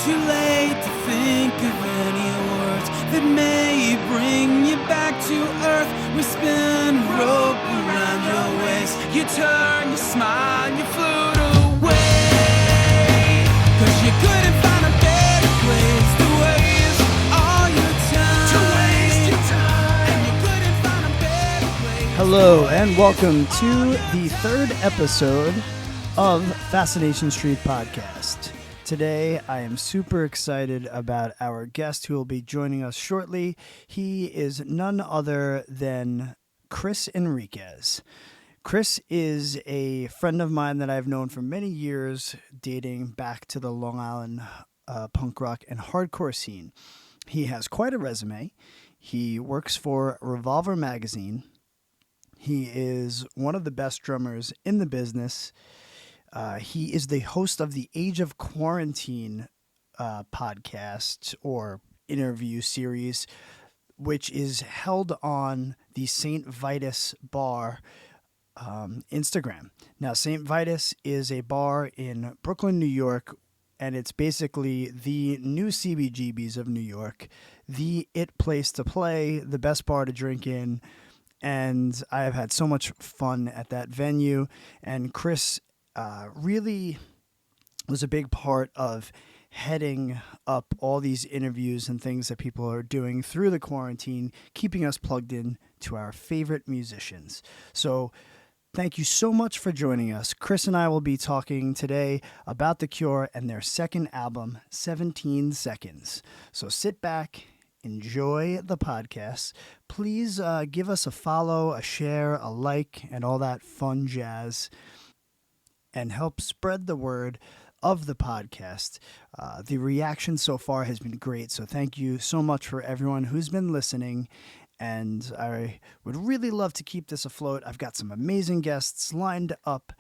too late to think of any words that may bring you back to earth. We spin rope around your waist. You turn, you smile, and you float away. 'Cause you couldn't find a better place to waste all your time. To waste your time. And you couldn't find a better place. Hello and welcome to the third episode of Fascination Street Podcast. Today, I am super excited about our guest who will be joining us shortly. He is none other than Chris Enriquez. Chris is a friend of mine that I've known for many years, dating back to the Long Island punk rock and hardcore scene. He has quite a resume. He works for Revolver magazine. He is one of the best drummers in the business. He is the host of the Age of Quarantine podcast or interview series, which is held on the St. Vitus bar Instagram. Now, St. Vitus is a bar in Brooklyn, New York, and it's basically the new CBGBs of New York, the it place to play, the best bar to drink in, and I have had so much fun at that venue, and Chris really was a big part of heading up all these interviews and things that people are doing through the quarantine, keeping us plugged in to our favorite musicians. So thank you so much for joining us. Chris and I will be talking today about The Cure and their second album, 17 Seconds. So sit back, enjoy the podcast. Please give us a follow, a share, a like, and all that fun jazz, and help spread the word of the podcast. The reaction so far has been great, so thank you so much for everyone who's been listening, and I would really love to keep this afloat. I've got some amazing guests lined up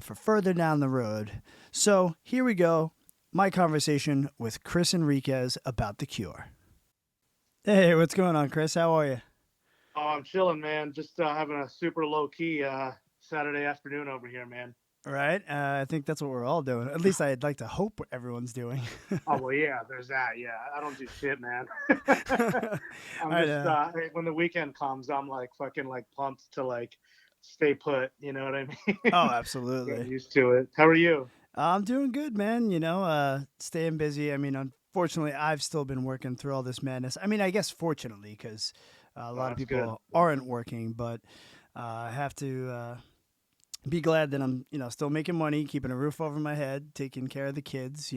for further down the road. So here we go, my conversation with Chris Enriquez about The Cure. Hey, what's going on, Chris? How are you? Oh, I'm chilling, man. Just having a super low-key Saturday afternoon over here, man. Right. I think that's what we're all doing. At least I'd like to hope what everyone's doing. Oh, well, yeah, there's that. Yeah, I don't do shit, man. I'm just, when the weekend comes, I'm like fucking like pumped to like stay put. You know what I mean? Oh, absolutely. Get used to it. How are you? I'm doing good, man. You know, staying busy. I mean, unfortunately, I've still been working through all this madness. I mean, I guess fortunately, because a lot of people aren't working, but I have to be glad that I'm, still making money, keeping a roof over my head, taking care of the kids.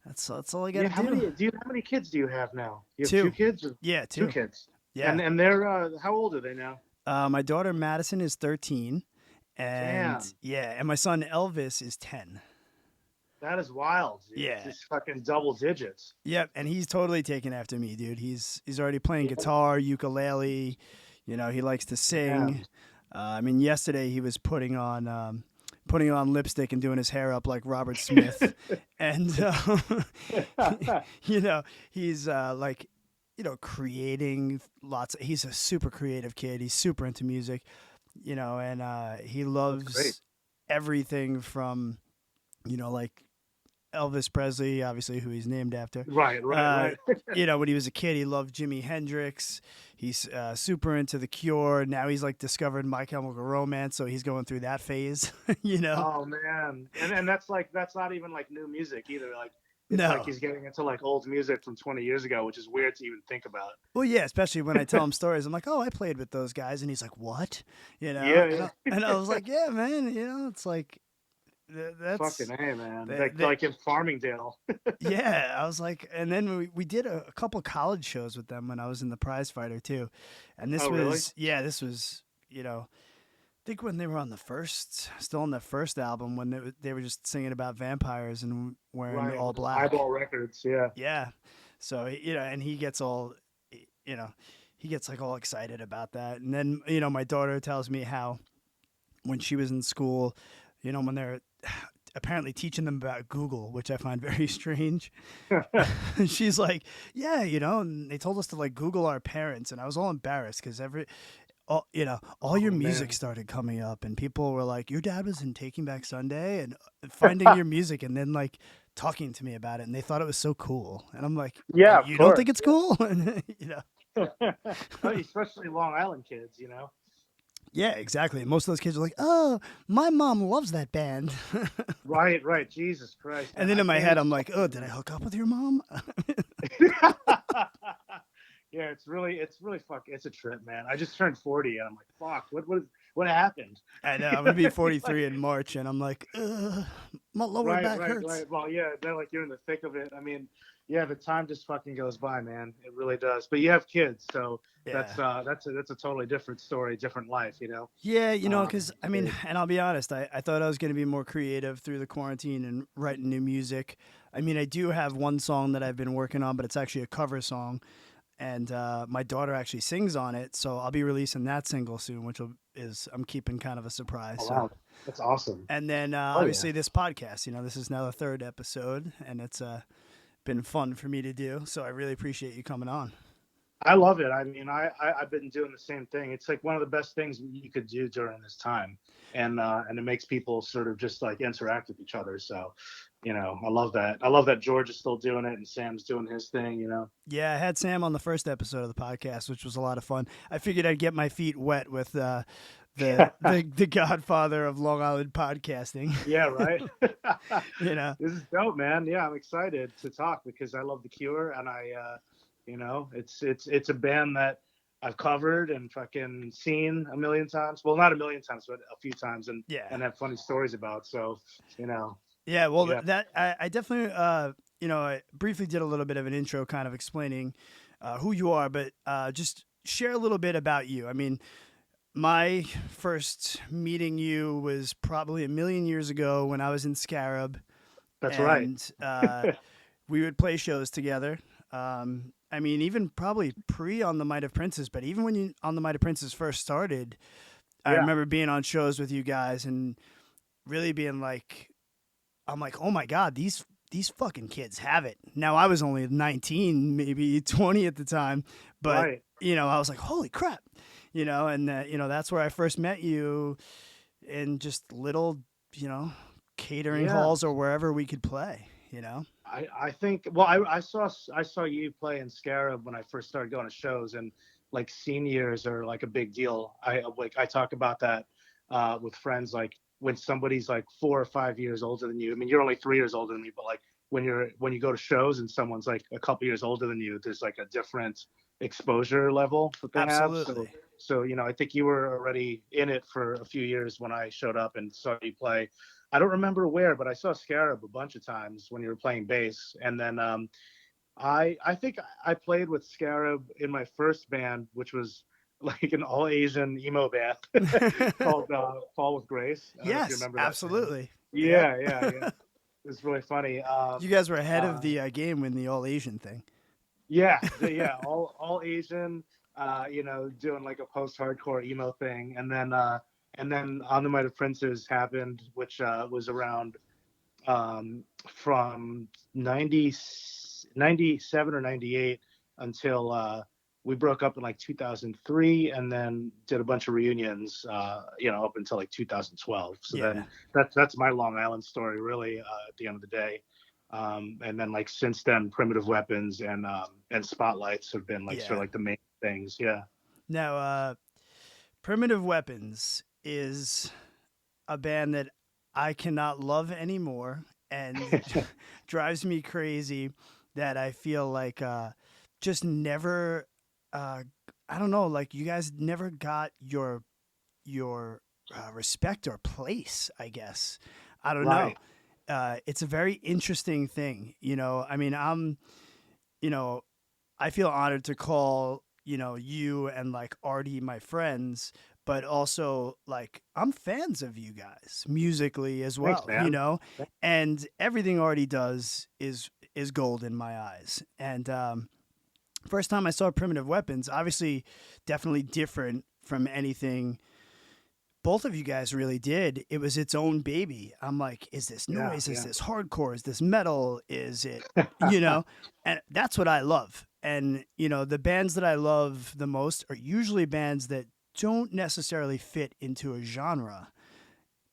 That's all I got to do. How many kids do you have now? You have two. 2 kids? Yeah, two. 2 kids. Yeah. And they're how old are they now? My daughter Madison is 13, and Damn. and my son Elvis is 10. That is wild. Dude. Yeah. Just fucking double digits. Yep, and he's totally taken after me, dude. He's already playing guitar, ukulele. He likes to sing. Yeah. I mean, yesterday he was putting on lipstick and doing his hair up like Robert Smith, and he's creating lots. He's a super creative kid. He's super into music, and he loves everything from, like Elvis Presley, obviously, who he's named after. Right. When he was a kid, he loved Jimi Hendrix. He's super into The Cure. Now he's like discovered My Chemical Romance, so he's going through that phase. Oh man, and that's not even like new music either. Like it's like he's getting into like old music from 20 years ago, which is weird to even think about. Well, yeah, especially when I tell him stories. I'm like, oh, I played with those guys, and he's like, what? Yeah. And I was like, yeah, man. It's like. That's fucking A, man. Like in Farmingdale. Yeah, I was like, and then we did a couple college shows with them when I was in the Prize Fighter too, and this was I think when they were on still on the first album when they were just singing about vampires and wearing all black. Eyeball Records, yeah. Yeah, so and he gets all, he gets like all excited about that, and then my daughter tells me how when she was in school, when they're apparently teaching them about Google, which I find very strange. She's like, yeah, and they told us to like Google our parents, and I was all embarrassed because all your music started coming up, and people were like, your dad was in Taking Back Sunday and finding your music, and then like talking to me about it, and they thought it was so cool. And I'm like, Yeah, and of you don't course. think it's cool? Especially Long Island kids, Yeah, exactly. Most of those kids are like, oh, my mom loves that band. Right. Jesus Christ, And man. then I in my can't head, even I'm like, oh, did I hook up with your mom? Yeah, it's really it's a trip, man. I just turned 40 and I'm like, fuck, what happened? I know. I'm going to be 43 in March, and I'm like, my lower back hurts. Right. Well, yeah, then like you're in the thick of it. I mean, yeah, the time just fucking goes by, man. It really does. But you have kids, so Yeah. that's a totally different story, different life. Yeah, because I mean, It- and I'll be honest, I thought I was going to be more creative through the quarantine and writing new music. I mean, I do have one song that I've been working on, but it's actually a cover song, and my daughter actually sings on it. So I'll be releasing that single soon, is I'm keeping kind of a surprise. oh So, wow, that's awesome. and then Oh obviously this podcast, this is now the third episode, and it's been fun for me to do. So I really appreciate you coming on. I love it. I mean, I've been doing the same thing. It's like one of the best things you could do during this time, and it makes people sort of just like interact with each other. So, I love that. I love that George is still doing it and Sam's doing his thing. Yeah, I had Sam on the first episode of the podcast, which was a lot of fun. I figured I'd get my feet wet with the godfather of Long Island podcasting. Yeah, right. This is dope, man. Yeah, I'm excited to talk because I love The Cure, and it's a band that I've covered and fucking seen a million times. Well, not a million times, but a few times, and have funny stories about. So, Yeah, well, that I definitely, I briefly did a little bit of an intro, kind of explaining who you are, but just share a little bit about you. I mean, my first meeting you was probably a million years ago when I was in Scarab. That's right. We would play shows together. I mean, even probably pre On the Might of Princes, but even when On the Might of Princes first started, I remember being on shows with you guys and really being like, I'm like, oh my God, these fucking kids have it. Now I was only 19, maybe 20 at the time, but I was like, holy crap, and that's where I first met you in just little, catering halls or wherever we could play, I think, well, I saw you play in Scarab when I first started going to shows, and like seniors are like a big deal. I talk about that with friends, like when somebody's like 4 or 5 years older than you. I mean, you're only 3 years older than me, but like when you go to shows and someone's like a couple years older than you, there's like a different exposure level that they Absolutely. have. So I think you were already in it for a few years when I showed up and saw you play. I don't remember where, but I saw Scarab a bunch of times when you were playing bass. And then I think I played with Scarab in my first band, which was like an all Asian emo band called Fall with Grace. I don't know if you remember that absolutely. band. Yeah. It was really funny. You guys were ahead of the game in the all Asian thing. Yeah, all Asian. Doing like a post-hardcore emo thing, and then On the Might of Princes happened, which was around from 97 or 98 until we broke up in like 2003, and then did a bunch of reunions, up until like 2012. So then that's my Long Island story, really, at the end of the day. And then like since then, Primitive Weapons and Spotlights have been like sort of like the main things. Yeah. Now, Primitive Weapons is a band that I cannot love anymore, and drives me crazy that I feel like just never, I don't know, like you guys never got your respect or place, I guess. I don't know. It's a very interesting thing, I mean, I feel honored to call, you and like Artie my friends, but also like I'm fans of you guys musically as well. Thanks, and everything Artie does is gold in my eyes. And first time I saw Primitive Weapons, obviously definitely different from anything both of you guys really did. It was its own baby. I'm like, is this noise? Is this hardcore? Is this metal? Is it, and that's what I love. And, the bands that I love the most are usually bands that don't necessarily fit into a genre,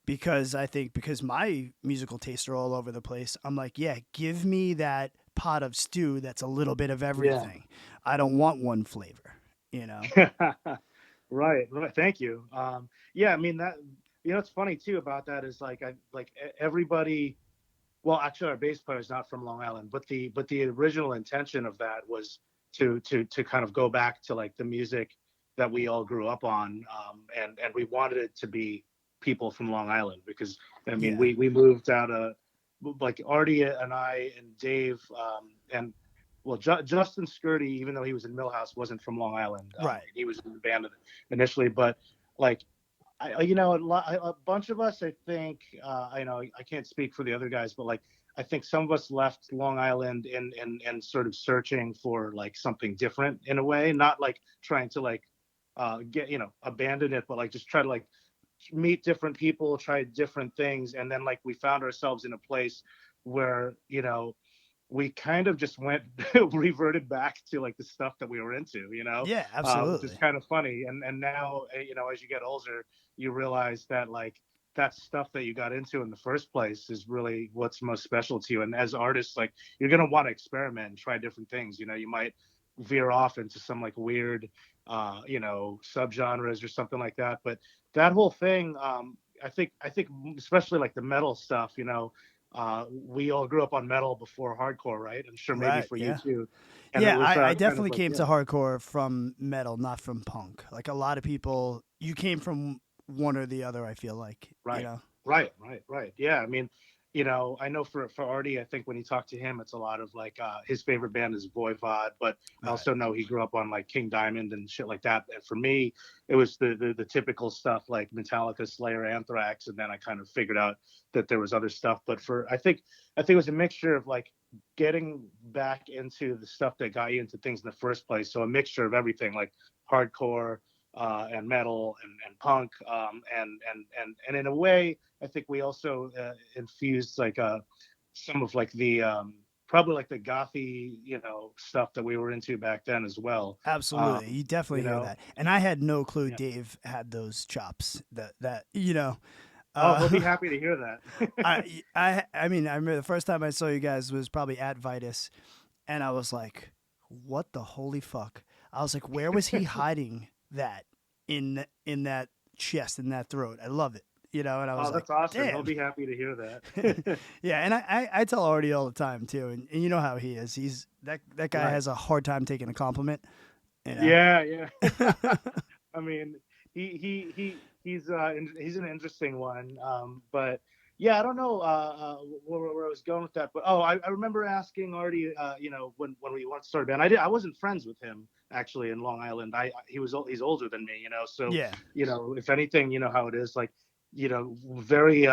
because I think because my musical tastes are all over the place, I'm like, yeah, give me that pot of stew that's a little bit of Yeah. everything. I don't want one flavor, you know? Right, right. Thank you. Yeah, I mean that. It's funny too about that is like everybody. Well, actually, our bass player is not from Long Island, but the original intention of that was to kind of go back to like the music that we all grew up on, and we wanted it to be people from Long Island because I mean Yeah. we moved out of like Artie and I and Dave and well Justin Skirty, even though he was in Millhouse, wasn't from Long Island. Right. He was in the band initially, but like a bunch of us, I think, I know I can't speak for the other guys, but like, I think some of us left Long Island and sort of searching for like something different in a way, not like trying to like, abandon it, but like just try to like meet different people, try different things. And then like we found ourselves in a place where, we kind of just went reverted back to like the stuff that we were into, Yeah, which is absolutely. kind of funny. And now, as you get older, you realize that like that stuff that you got into in the first place is really what's most special to you. And as artists, like you're gonna want to experiment and try different things. You might veer off into some like weird, subgenres or something like that. But that whole thing, I think especially like the metal stuff, we all grew up on metal before hardcore, right? I'm sure maybe Right. for you Yeah. too. And it Yeah, was I kind of definitely like, came yeah, to hardcore from metal, not from punk. Like a lot of people, you came from one or the other, I feel like, you right, know? right. Yeah, I mean, I know for Artie, I think when you talk to him, it's a lot of like his favorite band is Voivod, but I Right. also know he grew up on like King Diamond and shit like that. And for me, it was the typical stuff like Metallica, Slayer, Anthrax, and then I kind of figured out that there was other stuff. But I think it was a mixture of like getting back into the stuff that got you into things in the first place. So a mixture of everything, like hardcore, and metal and punk, and in a way, I think we also infused like some of like the probably like the gothy stuff that we were into back then as well. Absolutely. Um, You definitely you hear know, that. And I had no clue yeah. Dave had those chops that. Oh, he'll be Uh happy to hear that. I mean, I remember the first time I saw you guys was probably at Vitus, and I was like, "What the holy fuck?" I was like, "Where was he hiding that in that chest, in that throat?" I love it, and I was Oh, like, that's awesome. He'll "Damn." be happy to hear that. Yeah, and I tell Artie all the time too, and you know how he is. He's that guy Right. has a hard time taking a compliment, you know. Yeah, yeah. I mean, he's an interesting one. But yeah, I don't know where I was going with that. But I remember asking Artie, when we once started band, I wasn't friends with him actually in Long Island. He's older than me, so Yeah, if anything, you know how it is, like very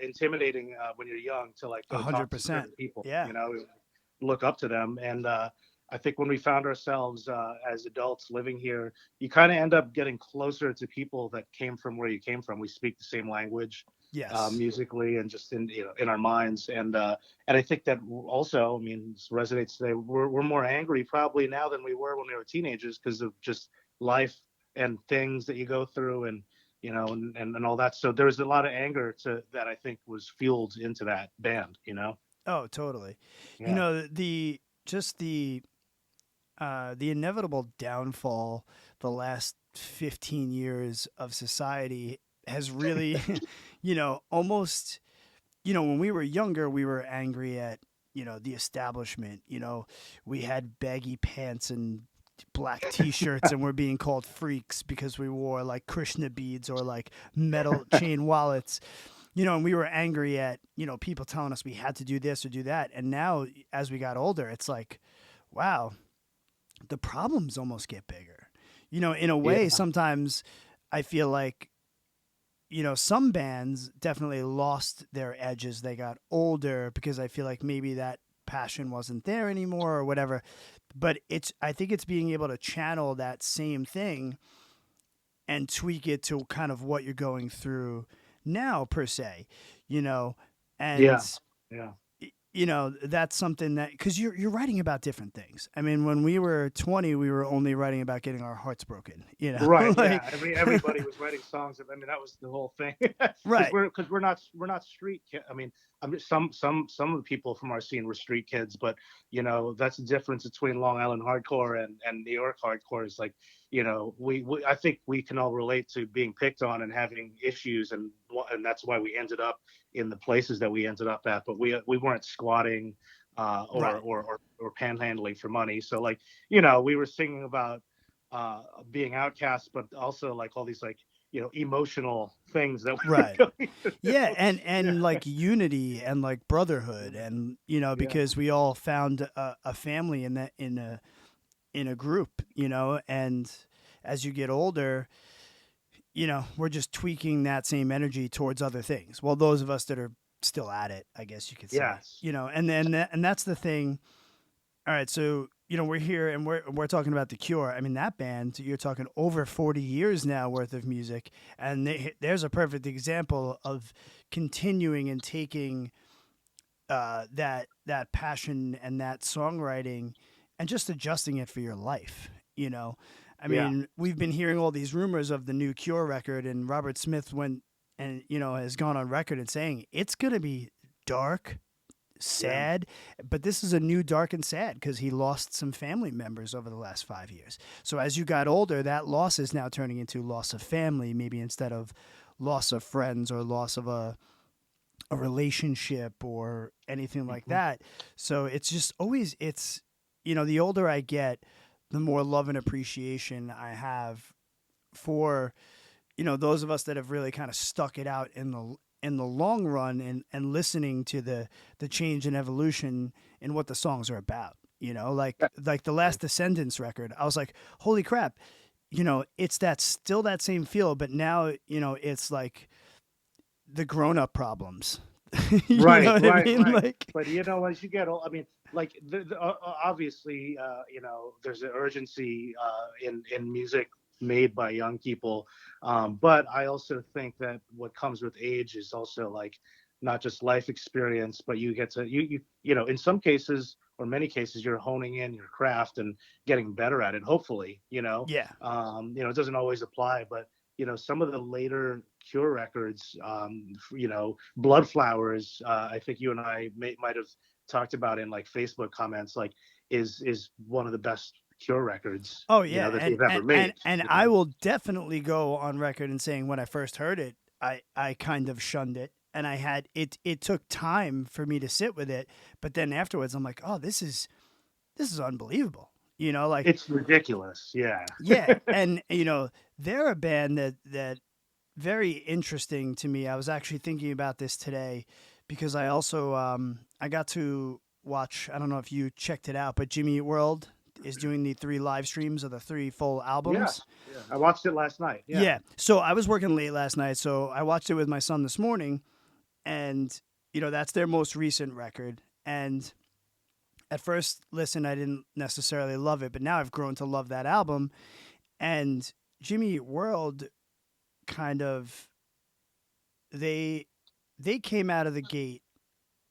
intimidating when you're young to like a go hundred talk to percent. certain people, Yeah, look up to them. And I think when we found ourselves as adults living here, you kind of end up getting closer to people that came from where you came from. We speak the same language, yes, musically and just in our minds. And I think that also, I mean, this resonates today. We're more angry probably now than we were when we were teenagers because of just life and things that you go through and and all that. So there's a lot of anger to that I think was fueled into that band. oh, totally. Yeah. The just the inevitable downfall the last 15 years of society has really, almost, when we were younger, we were angry at, the establishment. We had baggy pants and black t-shirts and we're being called freaks because we wore like Krishna beads or like metal chain wallets, and we were angry at, people telling us we had to do this or do that. And now as we got older, it's like, wow, the problems almost get bigger. In a way, Yeah. sometimes I feel like, some bands definitely lost their edge as they got older because I feel like maybe that passion wasn't there anymore or whatever. But I think it's being able to channel that same thing and tweak it to kind of what you're going through now, per se, you know, Yeah. and Yeah. that's something that, because you're writing about different things. I mean, when we were 20, we were only writing about getting our hearts broken. Right. Like, Yeah. Everybody was writing songs. I mean, that was the whole thing. Because right, we're not street kids. I mean, some of the people from our scene were street kids, but that's the difference between Long Island hardcore and New York hardcore. Is like, we I think we can all relate to being picked on and having issues, and that's why we ended up in the places that we ended up at. But we weren't squatting or, right. or panhandling for money. So like, we were singing about being outcast, but also like all these like emotional things that we were Right. going Yeah, through. and Yeah, like unity and like brotherhood, and yeah, because we all found a family in that in a group, and as you get older, we're just tweaking that same energy towards other things. Well, those of us that are still at it, I guess you could say, yes, and then and that's the thing. All right, so we're here and we're talking about the Cure. I mean, that band, you're talking over 40 years now worth of music, and there's a perfect example of continuing and taking that passion and that songwriting and just adjusting it for your life. I yeah, mean, we've been hearing all these rumors of the new Cure record, and Robert Smith went and has gone on record and saying it's gonna be dark, yeah. sad, but this is a new dark and sad because he lost some family members over the last 5 years. So as you got older, that loss is now turning into loss of family, maybe instead of loss of friends or loss of a relationship or anything like Hmm. that. So it's just always the older I get, the more love and appreciation I have for those of us that have really kind of stuck it out in the long run, and listening to the change and evolution in what the songs are about. Like the last Descendants record, I was like, holy crap, it's that still that same feel, but now it's like the grown up problems. You know Right, what I right, mean? right. Like, But as you get old, I mean, like obviously, there's an urgency in music made by young people. But I also think that what comes with age is also like not just life experience, but you get to in some cases or many cases you're honing in your craft and getting better at it. Hopefully, yeah. it doesn't always apply, but some of the later Cure records, Blood Flowers, I think you and I might have talked about in like Facebook comments, like is one of the best Cure records, Oh yeah, that and they've ever made. I will definitely go on record and saying when I first heard it, I kind of shunned it, and I had it took time for me to sit with it, but then afterwards I'm like, oh, this is unbelievable. Like, It's ridiculous. Yeah. yeah, and they're a band that very interesting to me. I was actually thinking about this today because I also I got to watch. I don't know if you checked it out, but Jimmy Eat World is doing the 3 live streams of the 3 full albums. Yes. Yeah. I watched it last night. Yeah. Yeah. So I was working late last night, so I watched it with my son this morning, and that's their most recent record. And at first listen, I didn't necessarily love it, but now I've grown to love that album. And Jimmy Eat World kind of they they came out of the gate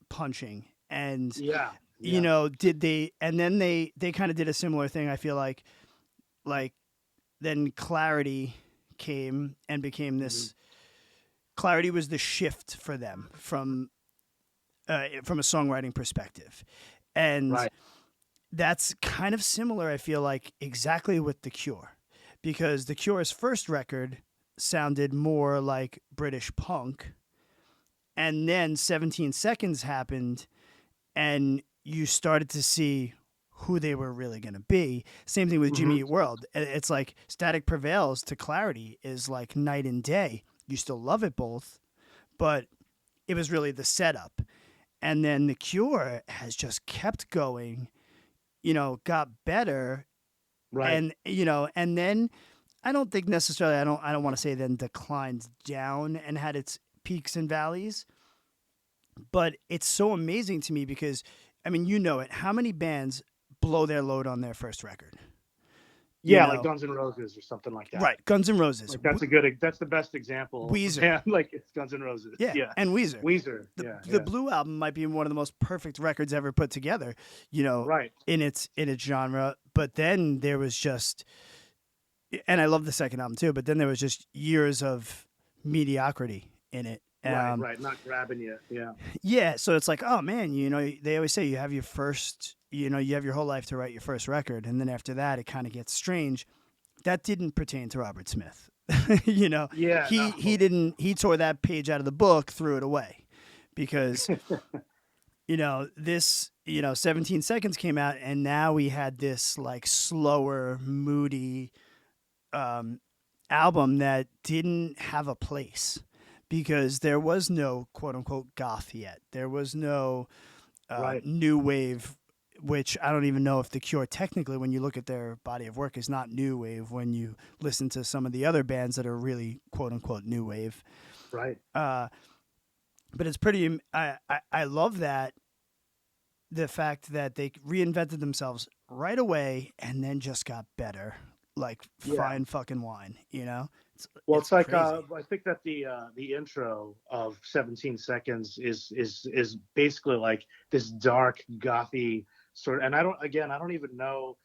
punching, and Yeah. Yeah. did they, and then they kind of did a similar thing, I feel like then Clarity came and became Hmm. this. Clarity was the shift for them from a songwriting perspective, and Right. that's kind of similar, I feel like, exactly with The Cure, because The Cure's first record sounded more like British punk, and then 17 Seconds happened, and you started to see who they were really going to be. Same thing with Jimmy Hmm. Eat World. It's like Static Prevails to Clarity is like night and day. You still love it both, but it was really the setup. And then The Cure has just kept going, got better, Right. and then I don't think necessarily, I don't want to say then declined down and had its peaks and valleys, but it's so amazing to me because I mean, it. How many bands blow their load on their first record? you Yeah, like know. Guns N' Roses or something like that. Right, Guns N' Roses. Like that's the best example. Weezer. Yeah, like it's Guns N' Roses. Yeah, Yeah, and Weezer. Weezer. The Yeah, the yeah. Blue album might be one of the most perfect records ever put together, you know, Right. in its genre. But then there was just, and I love the second album too. But then there was just years of mediocrity in it. Right. Right. Not grabbing you. Yeah. Yeah, so it's like, oh man, you know, they always say you have your first, you know, you have your whole life to write your first record, and then after that, it kind of gets strange. That didn't pertain to Robert Smith. You know, Yeah. he didn't, he tore that page out of the book, threw it away, because you know, this, you know, 17 Seconds came out, and now we had this like slower, moody album that didn't have a place, because there was no quote unquote goth yet. There was no Right. new wave, which I don't even know if The Cure technically, when you look at their body of work, is not new wave when you listen to some of the other bands that are really quote unquote new wave. Right. But it's pretty, I love that, the fact that they reinvented themselves right away and then just got better, like fine fucking wine, you know? Well, it's like crazy. I think that the intro of 17 Seconds is basically like this dark gothy sort of, and I don't even know.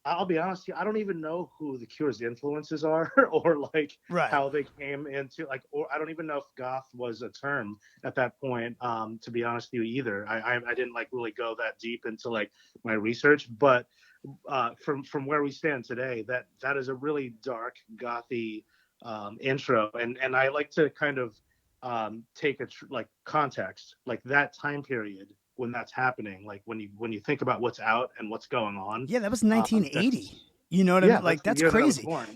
I'll be honest, I don't even know who the Cure's influences are, or like Right. how they came into like, or I don't even know if goth was a term at that point. To be honest with you, either I didn't like really go that deep into like my research, but from where we stand today, that is a really dark gothy intro, and I like to kind of take like context, like that time period when that's happening, like when you think about what's out and what's going on. Yeah, that was 1980. You know what I mean? Like that's that's the year that I was crazy. born.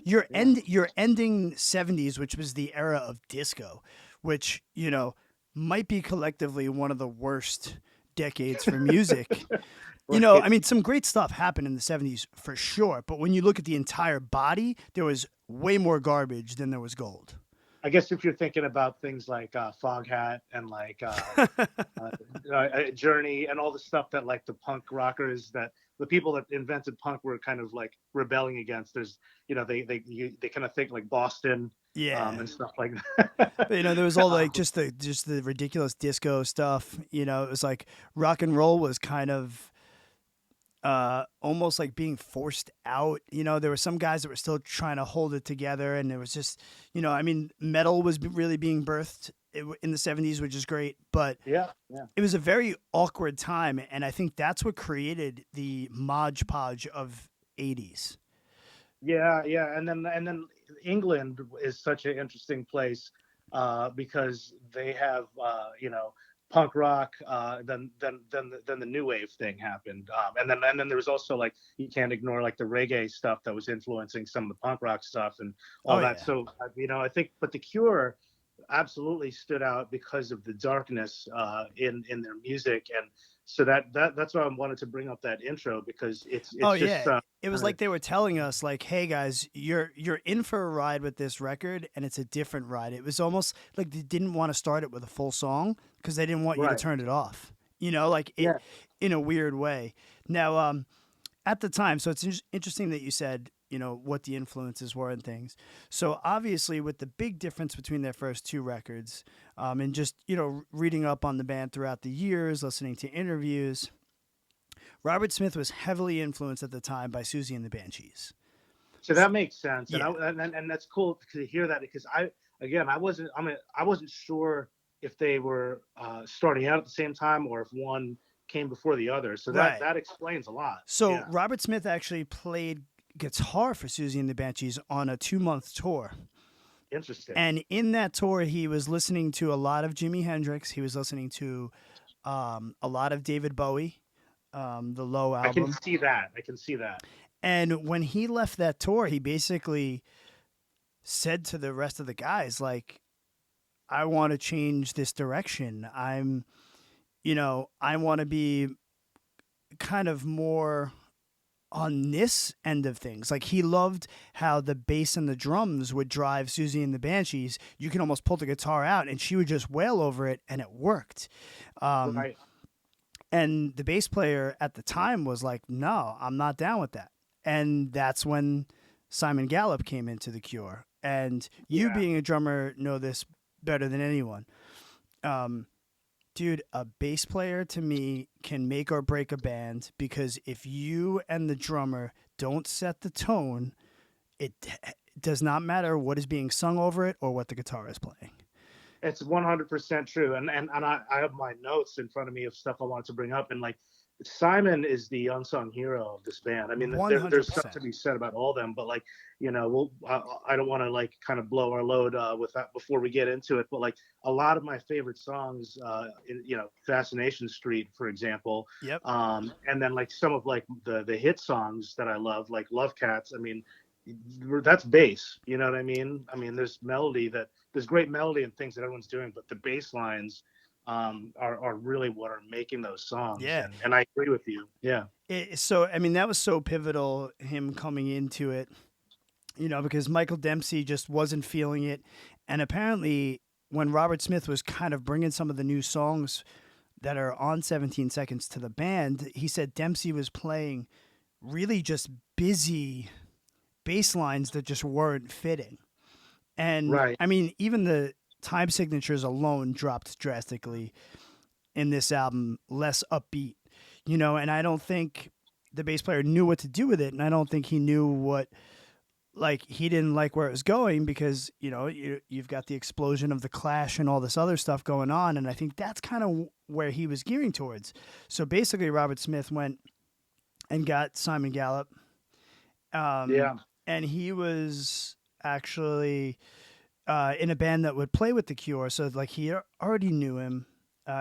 You're ending 70s, which was the era of disco, which, you know, might be collectively one of the worst decades for music. You know, I mean, some great stuff happened in the 70s for sure, but when you look at the entire body, there was way more garbage than there was gold. I guess if you're thinking about things like Foghat and like Journey and all the stuff that like the punk rockers, that the people that invented punk were kind of like rebelling against. There's, you know, they kind of think like Boston, and stuff like that. You know, there was all like just the ridiculous disco stuff. You know, it was like rock and roll was kind of almost like being forced out. You know, there were some guys that were still trying to hold it together, and it was just, you know, I mean, metal was really being birthed in the 70s, which is great, but it was a very awkward time, and I think that's what created the Mod Podge of 80s. Yeah, and then England is such an interesting place because they have you know, punk rock, then the new wave thing happened, and then there was also like, you can't ignore like the reggae stuff that was influencing some of the punk rock stuff and all that. Yeah. So you know, I think, but the Cure absolutely stood out because of the darkness in their music, and so that's why I wanted to bring up that intro, because it's just it was like they were telling us like, hey guys, you're in for a ride with this record, and it's a different ride. It was almost like they didn't want to start it with a full song because they didn't want you to turn it off, you know, like in a weird way. Now at the time, so it's interesting that you said, you know, what the influences were and things. So obviously, with the big difference between their first two records, and just, you know, reading up on the band throughout the years, listening to interviews, Robert Smith was heavily influenced at the time by Susie and the Banshees. So that makes sense, Yeah. and that's cool to hear that, because I wasn't sure if they were starting out at the same time or if one came before the other. So that explains a lot. So Robert Smith actually played guitar for Susie and the Banshees on a 2-month tour. Interesting. And in that tour, he was listening to a lot of Jimi Hendrix. He was listening to a lot of David Bowie, the Low album. I can see that. And when he left that tour, he basically said to the rest of the guys, like, I want to change this direction. I want to be kind of more on this end of things. Like, he loved how the bass and the drums would drive Susie and the Banshees. You can almost pull the guitar out and she would just wail over it, and it worked. Right. And the bass player at the time was like, no, I'm not down with that. And that's when Simon Gallup came into The Cure. And you Yeah. being a drummer know this better than anyone. Dude, a bass player to me can make or break a band, because if you and the drummer don't set the tone, it does not matter what is being sung over it or what the guitar is playing. It's 100% true. And I have my notes in front of me of stuff I wanted to bring up. And like, Simon is the unsung hero of this band. I mean, there's stuff to 100%. be said about all of them, but like, I don't want to like kind of blow our load with that before we get into it. But like, a lot of my favorite songs, Fascination Street, for example, Yep. and then like some of like the hit songs that I love, like Love Cats. I mean, that's bass. You know what I mean? I mean, there's great melody and things that everyone's doing, but the bass lines are really what are making those songs. Yeah. And I agree with you. Yeah. So, I mean, that was so pivotal, him coming into it, because Michael Dempsey just wasn't feeling it. And apparently, when Robert Smith was kind of bringing some of the new songs that are on 17 Seconds to the band, he said Dempsey was playing really just busy bass lines that just weren't fitting. And Right. I mean, even the time signatures alone dropped drastically in this album, less upbeat, and I don't think the bass player knew what to do with it. And I don't think he knew he didn't like where it was going, because, you've got the explosion of the Clash and all this other stuff going on. And I think that's kind of where he was gearing towards. So basically, Robert Smith went and got Simon Gallup. Yeah. And he was actually in a band that would play with The Cure. So like he already knew him.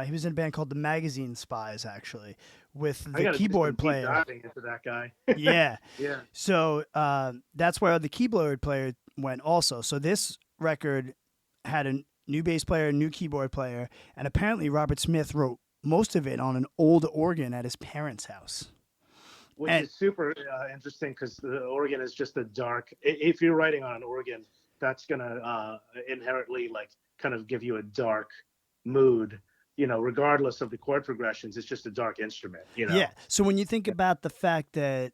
He was in a band called the Magazine Spies, actually, with the keyboard player. Diving into that guy. Yeah. Yeah. So that's where the keyboard player went also. So this record had a new bass player, new keyboard player, and apparently Robert Smith wrote most of it on an old organ at his parents' house. Which is super interesting, because the organ is just a dark. If you're writing on an organ, that's gonna inherently like kind of give you a dark mood. Regardless of the chord progressions, it's just a dark instrument. Yeah. So when you think about the fact that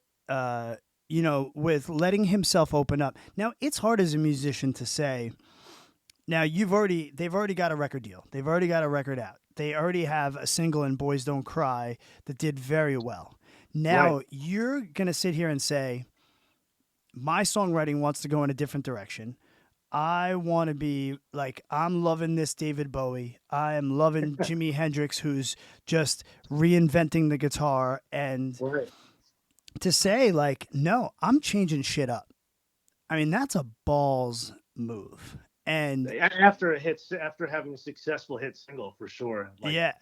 with letting himself open up, now it's hard as a musician to say. Now they've already got a record deal. They've already got a record out. They already have a single in Boys Don't Cry that did very well. Now you're going to sit here and say, my songwriting wants to go in a different direction. I want to be like, I'm loving this David Bowie. I am loving Jimi Hendrix, who's just reinventing the guitar. And to say like, no, I'm changing shit up. I mean, that's a balls move. And after having a successful hit single, for sure. Like, yeah.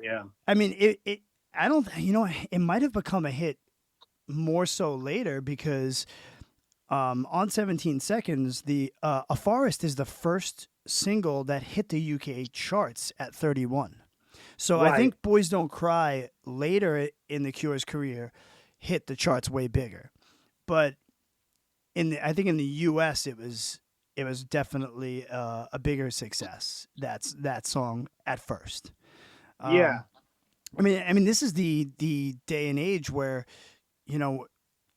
Yeah. I mean, it might have become a hit more so later, because on 17 Seconds, the A Forest is the first single that hit the UK charts at 31. So I think Boys Don't Cry later in The Cure's career hit the charts way bigger. But I think in the US it was definitely a bigger success. That's that song at first. Yeah. I mean, this is the day and age where,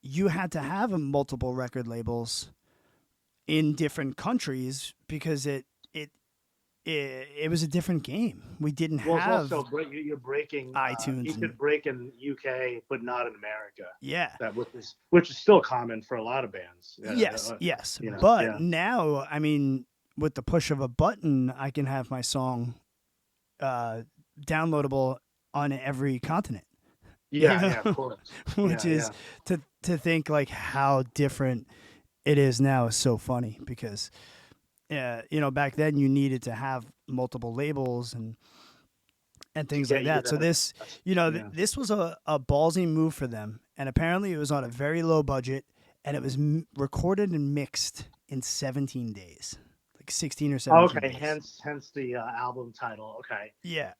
you had to have multiple record labels in different countries, because it was a different game. We didn't have. Well, also you're breaking iTunes. You could break in UK, but not in America. Yeah, which is still common for a lot of bands. Yes. But now, I mean, with the push of a button, I can have my song downloadable on every continent. Yeah, of course. Which is to think like how different it is now is so funny, because back then you needed to have multiple labels and things like that. So this, this was a ballsy move for them, and apparently it was on a very low budget, and it was recorded and mixed in 17 days. Like 16 or 17 days. Hence the album title. Okay. Yeah.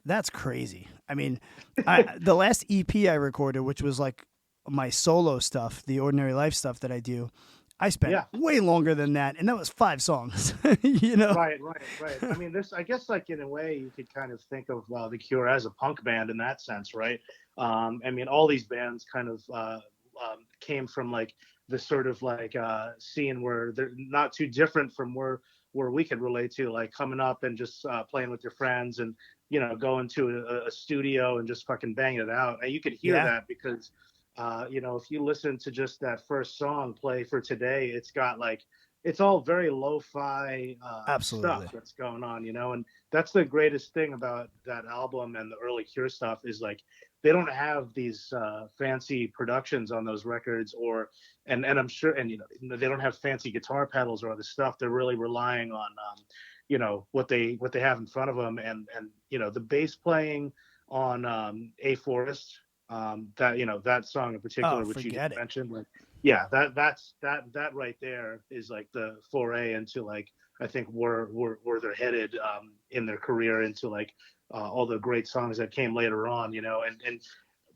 That's crazy. I mean, the last EP I recorded, which was like my solo stuff, the Ordinary Life stuff that I do, I spent way longer than that, and that was 5 songs. Right. I mean, I guess, like, in a way, you could kind of think of The Cure as a punk band in that sense, right? I mean, all these bands kind of came from like the sort of like scene where they're not too different from where we could relate to, like coming up and just playing with your friends and going to a studio and just fucking banging it out. And you could hear Yeah, that because if you listen to just that first song, Play for Today, it's got like, it's all very lo-fi stuff absolutely. that's going on, and that's the greatest thing about that album and the early Cure stuff is like they don't have these fancy productions on those records, or and I'm sure, and they don't have fancy guitar pedals or other stuff. They're really relying on what they have in front of them, and the bass playing on A Forest, that song in Oh, particular, which you forget just it. mentioned, like yeah, that right there is like the foray into like I think where they're headed in their career, into like all the great songs that came later on, and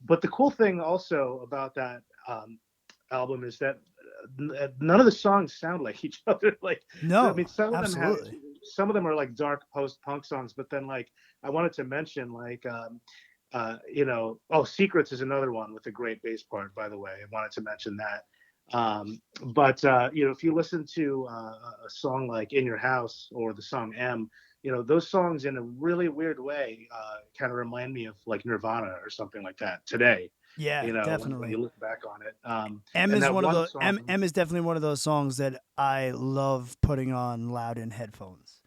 but the cool thing also about that album is that none of the songs sound like each other. Like, I No, mean, absolutely. some of them are like dark post-punk songs, but then like I wanted to mention like oh, Secrets is another one with a great bass part, by the way. I wanted to mention that. But if you listen to a song like In Your House or the song M, those songs in a really weird way kind of remind me of like Nirvana or something like that today, Yeah, when you definitely. look back on it. M And is that one of one the song, M is definitely one of those songs that I love putting on loud in headphones,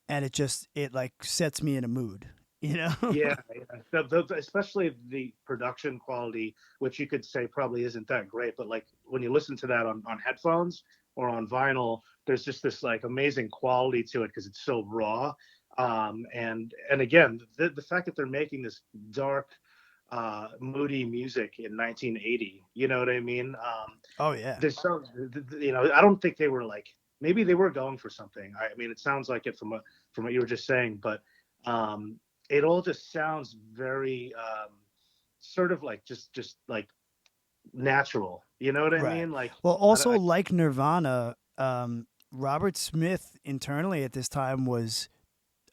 and it like sets me in a mood, you know. yeah, yeah. Especially the production quality, which you could say probably isn't that great, but like when you listen to that on headphones or on vinyl, there's just this like amazing quality to it because it's so raw. And again, the fact that they're making this dark, moody music in 1980, you know what I mean? Oh yeah, There's so, I don't think they were like, maybe they were going for something. I mean, it sounds like it from what you were just saying, but um, it all just sounds very sort of like just like natural. You know what I right. mean? Like, Well, I, also I, like Nirvana, Robert Smith internally at this time was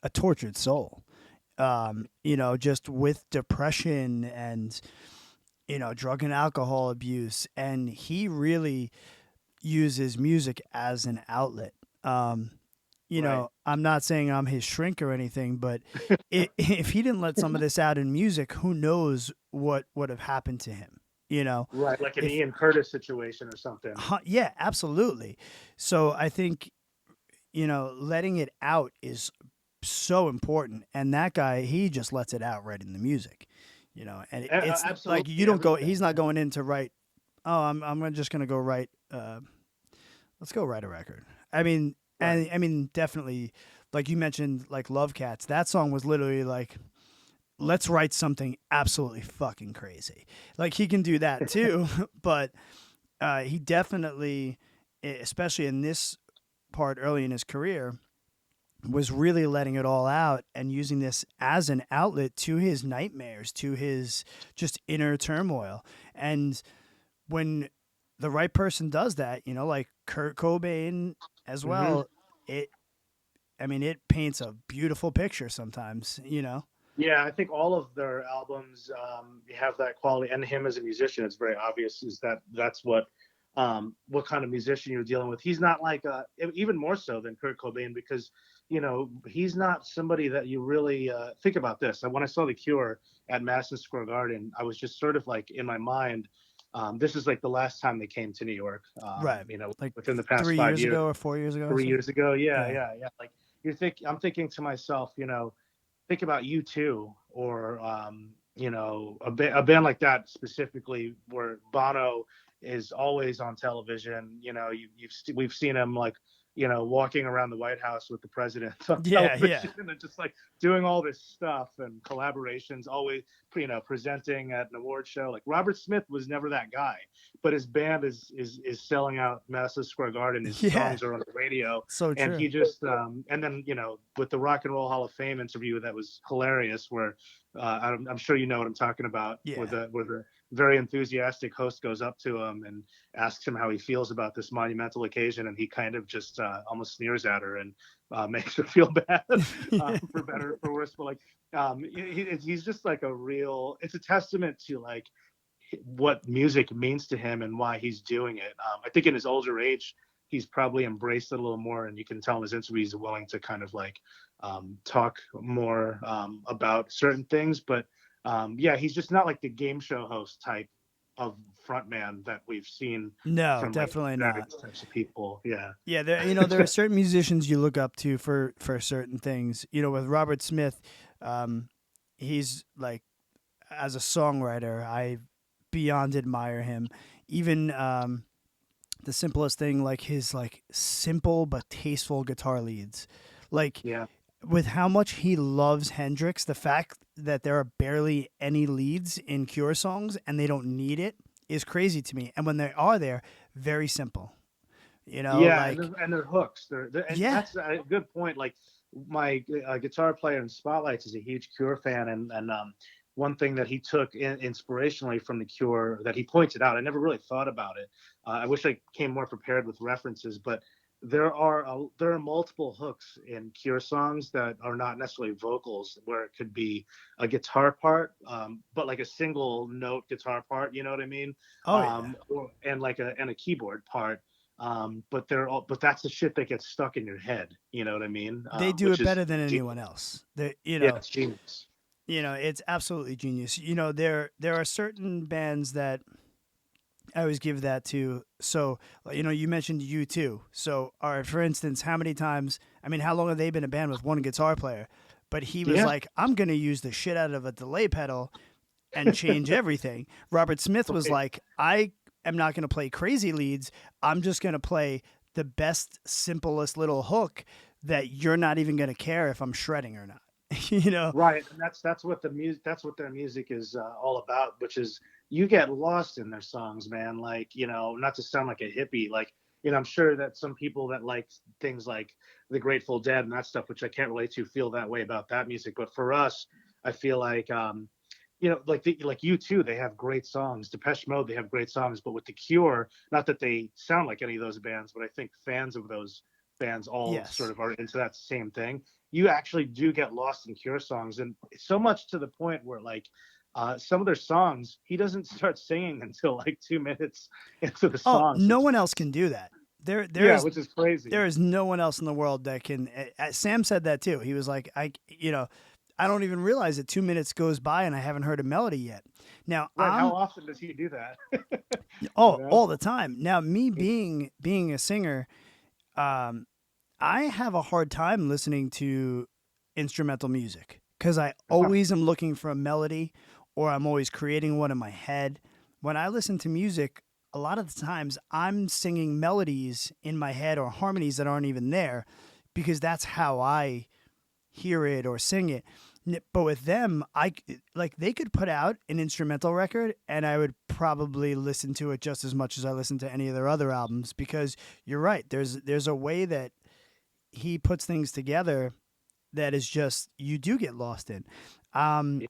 a tortured soul. Just with depression and drug and alcohol abuse, and he really uses music as an outlet. right. I'm not saying I'm his shrink or anything, but if he didn't let some of this out in music, who knows what would have happened to him? You know, Right, like an if Ian Curtis situation or something. yeah, absolutely. So I think letting it out is so important, and that guy, he just lets it out right in the music. And it's like you Absolutely don't go. everything. He's not going in to write. Oh, I'm just gonna go write. Let's go write a record. I mean, Right. and I mean, definitely, like you mentioned, like Love Cats. That song was literally like, let's write something absolutely fucking crazy. Like he can do that too, but he definitely, especially in this part early in his career, was really letting it all out and using this as an outlet to his nightmares, to his just inner turmoil. And when the right person does that, like Kurt Cobain as Hmm. well, it it paints a beautiful picture sometimes. Yeah, I think all of their albums have that quality, and him as a musician, it's very obvious is that that's what kind of musician you're dealing with. He's not like even more so than Kurt Cobain because he's not somebody that you really think about this. And when I saw The Cure at Madison Square Garden, I was just sort of like in my mind. This is like the last time they came to New York. Right. Like Within the past three five years years, ago or 4 years ago or 3 years something. ago. Yeah, Yeah. yeah, yeah. Like I'm thinking to myself, think about U2 or a band like that specifically where Bono is always on television. We've seen him like walking around the White House with the president on Yeah, yeah. television and just like doing all this stuff and collaborations, always presenting at an award show. Like Robert Smith was never that guy, but his band is selling out Madison Square Garden. His Yeah. songs are on the radio, So and true. he just and then with the Rock and Roll Hall of Fame interview that was hilarious, where I'm sure you know what I'm talking about, where Yeah. the very enthusiastic host goes up to him and asks him how he feels about this monumental occasion, and he kind of just almost sneers at her and makes her feel bad, for better or for worse. But like he's just like a real. It's a testament to like what music means to him and why he's doing it. I think in his older age, he's probably embraced it a little more, and you can tell in his interviews he's willing to kind of like talk more about certain things. But yeah, he's just not like the game show host type of frontman that we've seen No, from like definitely not. various types of people. Yeah. Yeah, there are certain musicians you look up to for certain things. With Robert Smith, he's like, as a songwriter, I beyond admire him. Even the simplest thing, like his like simple but tasteful guitar leads, like Yeah. with how much he loves Hendrix, the fact that there are barely any leads in Cure songs and they don't need it is crazy to me. And when they are there, very simple. Yeah, and Like, they're hooks. And yeah. that's a good point. Like my guitar player in Spotlights is a huge Cure fan, and one thing that he took inspirationally from the Cure that he pointed out, I never really thought about it. I wish I came more prepared with references, but there are multiple hooks in Cure songs that are not necessarily vocals, where it could be a guitar part, but like a single note guitar part. You know what I mean? Oh yeah. And like a keyboard part. But that's the shit that gets stuck in your head. You know what I mean? They do Which it is better than anyone genius. else. They, Yeah, it's genius. it's absolutely genius. There are certain bands that I always give that to. So, you mentioned U2. So, all right, for instance, how many times, I mean, how long have they been a band with one guitar player? But he was Yeah. like, I'm going to use the shit out of a delay pedal and change everything. Robert Smith was Right. like, I am not going to play crazy leads. I'm just going to play the best, simplest little hook that you're not even going to care if I'm shredding or not. you know? Right, and that's what that's what their music is all about, which is you get lost in their songs, man. Like, not to sound like a hippie, like, I'm sure that some people that like things like the Grateful Dead and that stuff, which I can't relate to, feel that way about that music. But for us, I feel like like you too, they have great songs. Depeche Mode, they have great songs, but with the Cure, not that they sound like any of those bands, but I think fans of those bands all sort Yes. of are into that same thing. You actually do get lost in Cure songs, and so much to the point where like some of their songs, he doesn't start singing until like 2 minutes into the Oh, song. So no it's, one else can do that. There, there yeah, is which is crazy. there is no one else in the world that can. Sam said that too. He was like, I don't even realize that 2 minutes goes by and I haven't heard a melody yet. Now Right? How often does he do that? you know? all the time. Now me being a singer, um, I have a hard time listening to instrumental music because I always am looking for a melody or I'm always creating one in my head. When I listen to music, a lot of the times I'm singing melodies in my head or harmonies that aren't even there because that's how I hear it or sing it. But with them, like they could put out an instrumental record and I would probably listen to it just as much as I listen to any of their other albums because you're right. There's a way that he puts things together that is just you do get lost in. Um,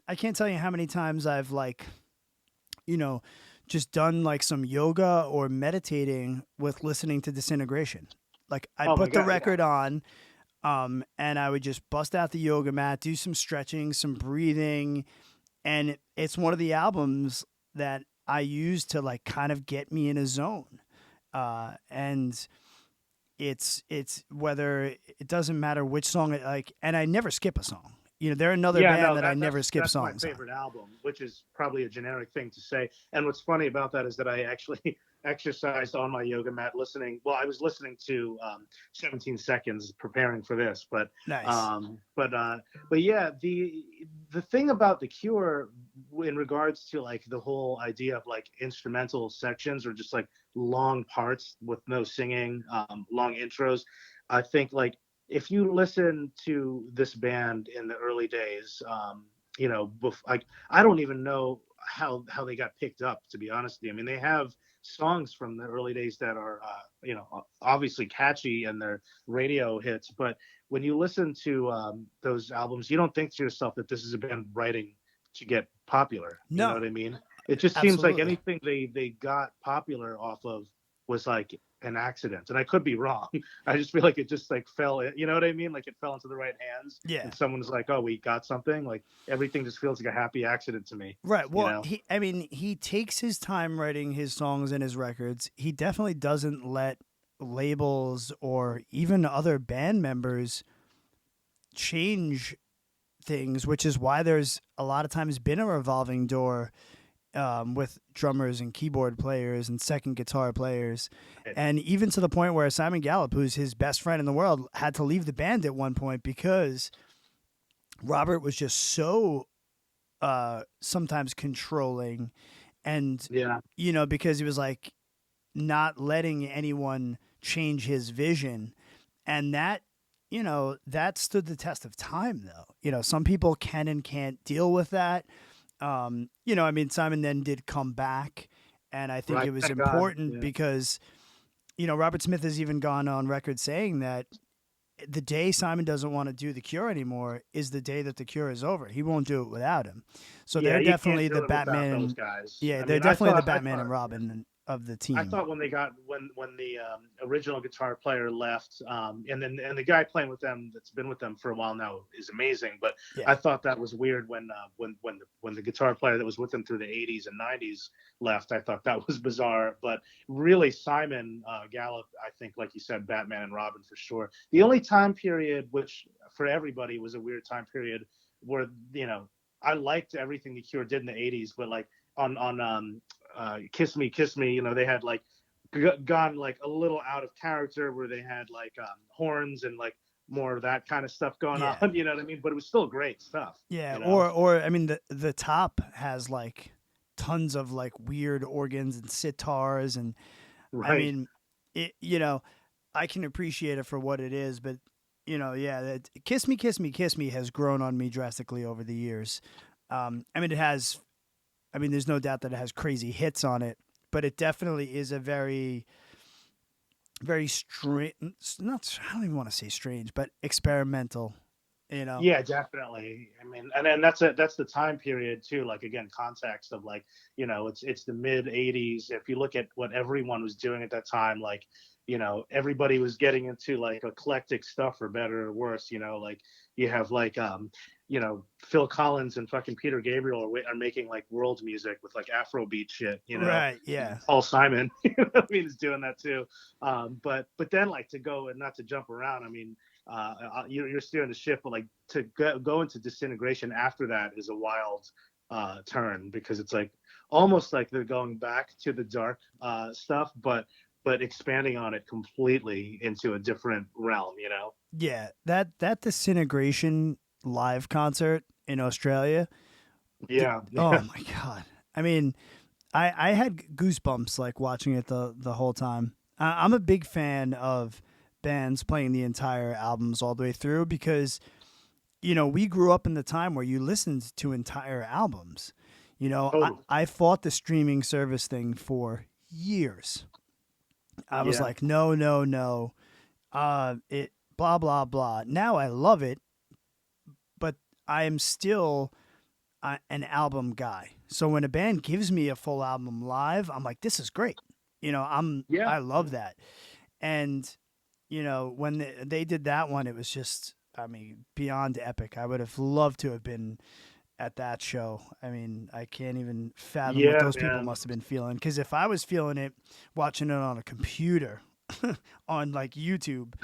I can't tell you how many times I've like, you know, just done like some yoga or meditating with listening to Disintegration. Like I'd Oh my put the god, yeah. record on, and I would just bust out the yoga mat, do some stretching, some breathing, and it's one of the albums that I use to like kind of get me in a zone. And it's whether it doesn't matter which song it like, and I never skip a song. They're another Yeah, band no, that I never skip that's my songs on. favorite album, which is probably a generic thing to say. And what's funny about that is that I actually exercised on my yoga mat listening. Well, I was listening to 17 Seconds preparing for this, Nice. but yeah, the thing about the Cure in regards to like the whole idea of like instrumental sections or just like long parts with no singing, long intros, I think like if you listen to this band in the early days, like I don't even know how they got picked up. To be honest with you, I mean they have songs from the early days that are obviously catchy and they're radio hits, but when you listen to those albums, you don't think to yourself that this is a band writing to get popular. You know No, what I mean? It just seems like absolutely. anything they got popular off of was like an accident, and I could be wrong. I just feel like it just like fell, you know what I mean? Like it fell into the right hands, Yeah. and someone's like, "Oh, we got something." Like everything just feels like a happy accident to me. Right. You Well, know? he takes his time writing his songs and his records. He definitely doesn't let labels or even other band members change things, which is why there's a lot of times been a revolving door with drummers and keyboard players and second guitar players. And even to the point where Simon Gallup, who's his best friend in the world, had to leave the band at one point because Robert was just so sometimes controlling and, Yeah. because he was like not letting anyone change his vision. And that, that stood the test of time, though. Some people can and can't deal with that. I mean, Simon then did come back, and I think Right. it was Thank God. important Yeah. because, Robert Smith has even gone on record saying that the day Simon doesn't want to do The Cure anymore is the day that The Cure is over. He won't do it without him. So Yeah, they're you can't definitely do the it without Batman those and guys. yeah, I they're mean, definitely the Batman and Robin of the I team. thought when they got when the original guitar player left, and the guy playing with them that's been with them for a while now is amazing. But Yeah. I thought that was weird when the guitar player that was with them through the 80s and 90s left. I thought that was bizarre. But really, Simon Gallup, I think, like you said, Batman and Robin for sure. The only time period which for everybody was a weird time period where I liked everything the Cure did in the 80s, but like on Kiss Me, Kiss Me, they had like gone like a little out of character where they had like horns and like more of that kind of stuff going Yeah. on, you know what I mean? But it was still great stuff. Yeah, You know? or I mean the top has like tons of like weird organs and sitars and I Right. mean it I can appreciate it for what it is, but yeah, that Kiss Me Kiss Me Kiss Me has grown on me drastically over the years. I mean there's no doubt that it has crazy hits on it, but it definitely is a very strange, not I don't even want to say strange, but experimental, Yeah, definitely. I mean, and that's the time period too. Like again, context of like, it's the mid '80s. If you look at what everyone was doing at that time, like, everybody was getting into like eclectic stuff for better or worse. Like you have like Phil Collins and fucking Peter Gabriel are making like world music with like Afrobeat shit. Right? Yeah. Paul Simon, I mean, is doing that too. But then like to go and not to jump around. I mean, you're steering the ship, but like to go into Disintegration after that is a wild turn because it's like almost like they're going back to the dark stuff, but expanding on it completely into a different realm. Yeah, that Disintegration live concert in Australia. Yeah. Oh my god! I mean, I had goosebumps like watching it the whole time. I'm a big fan of bands playing the entire albums all the way through because we grew up in the time where you listened to entire albums. Totally. I fought the streaming service thing for years. I was Yeah. like, no, no, no. It blah blah blah. Now I love it, but I am still an album guy. So when a band gives me a full album live, I'm like, this is great. Yeah. I love that. And when they did that one, it was just, I mean, beyond epic. I would have loved to have been at that show. I mean, I can't even fathom what Yeah, those people man. must have been feeling. Because if I was feeling it, watching it on a computer, on like YouTube,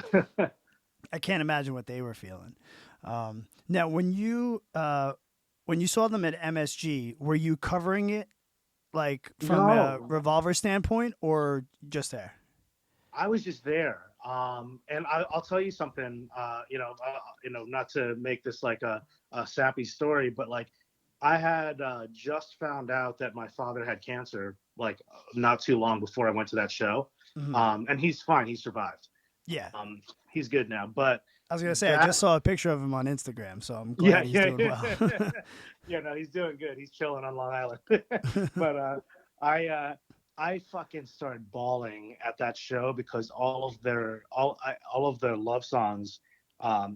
I can't imagine what they were feeling. Now, when you saw them at MSG, were you covering it like from a No. Revolver standpoint or just there? I was just there. And I'll tell you something, not to make this like a sappy story, but like I had just found out that my father had cancer, like not too long before I went to that show. Mm-hmm. And he's fine. He survived. Yeah. He's good now. But I was going to say, I just saw a picture of him on Instagram, so I'm glad he's doing well. Yeah, no, he's doing good. He's chilling on Long Island. But I fucking started bawling at that show because all of their love songs. I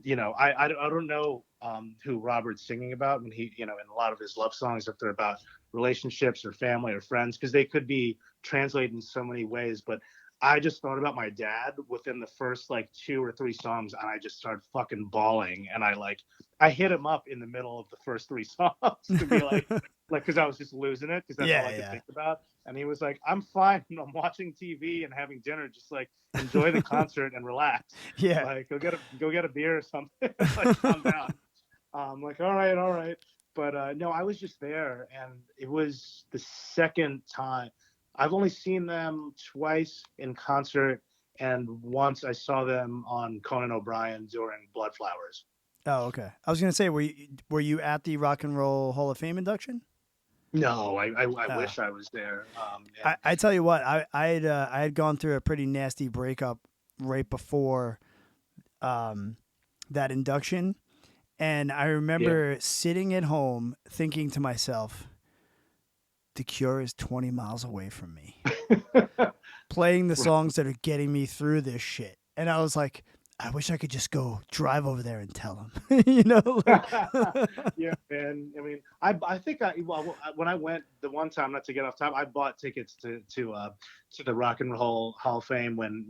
don't know who Robert's singing about when he, in a lot of his love songs, if they're about relationships or family or friends, because they could be translated in so many ways. But I just thought about my dad within the first like 2 or 3 songs, and I just started fucking bawling. And I hit him up in the middle of the first 3 songs to be like, because I was just losing it, because that's all I could think about. And he was like, "I'm fine. I'm watching TV and having dinner. Just like enjoy the concert and relax. Yeah. Like go get a beer or something. Like calm down." Like all right. But no, I was just there, and it was the second time. I've only seen them twice in concert, and once I saw them on Conan O'Brien during Blood Flowers. Oh, okay. I was gonna say, were you at the Rock and Roll Hall of Fame induction? No, I wish I was there. I tell you what, I had gone through a pretty nasty breakup right before that induction, and I remember sitting at home thinking to myself, The Cure is 20 miles away from me, playing the songs that are getting me through this shit. And I was like, I wish I could just go drive over there and tell him, you know? Yeah, man. I mean, I think when I went the one time, not to get off top, I bought tickets to the Rock and Roll Hall of Fame when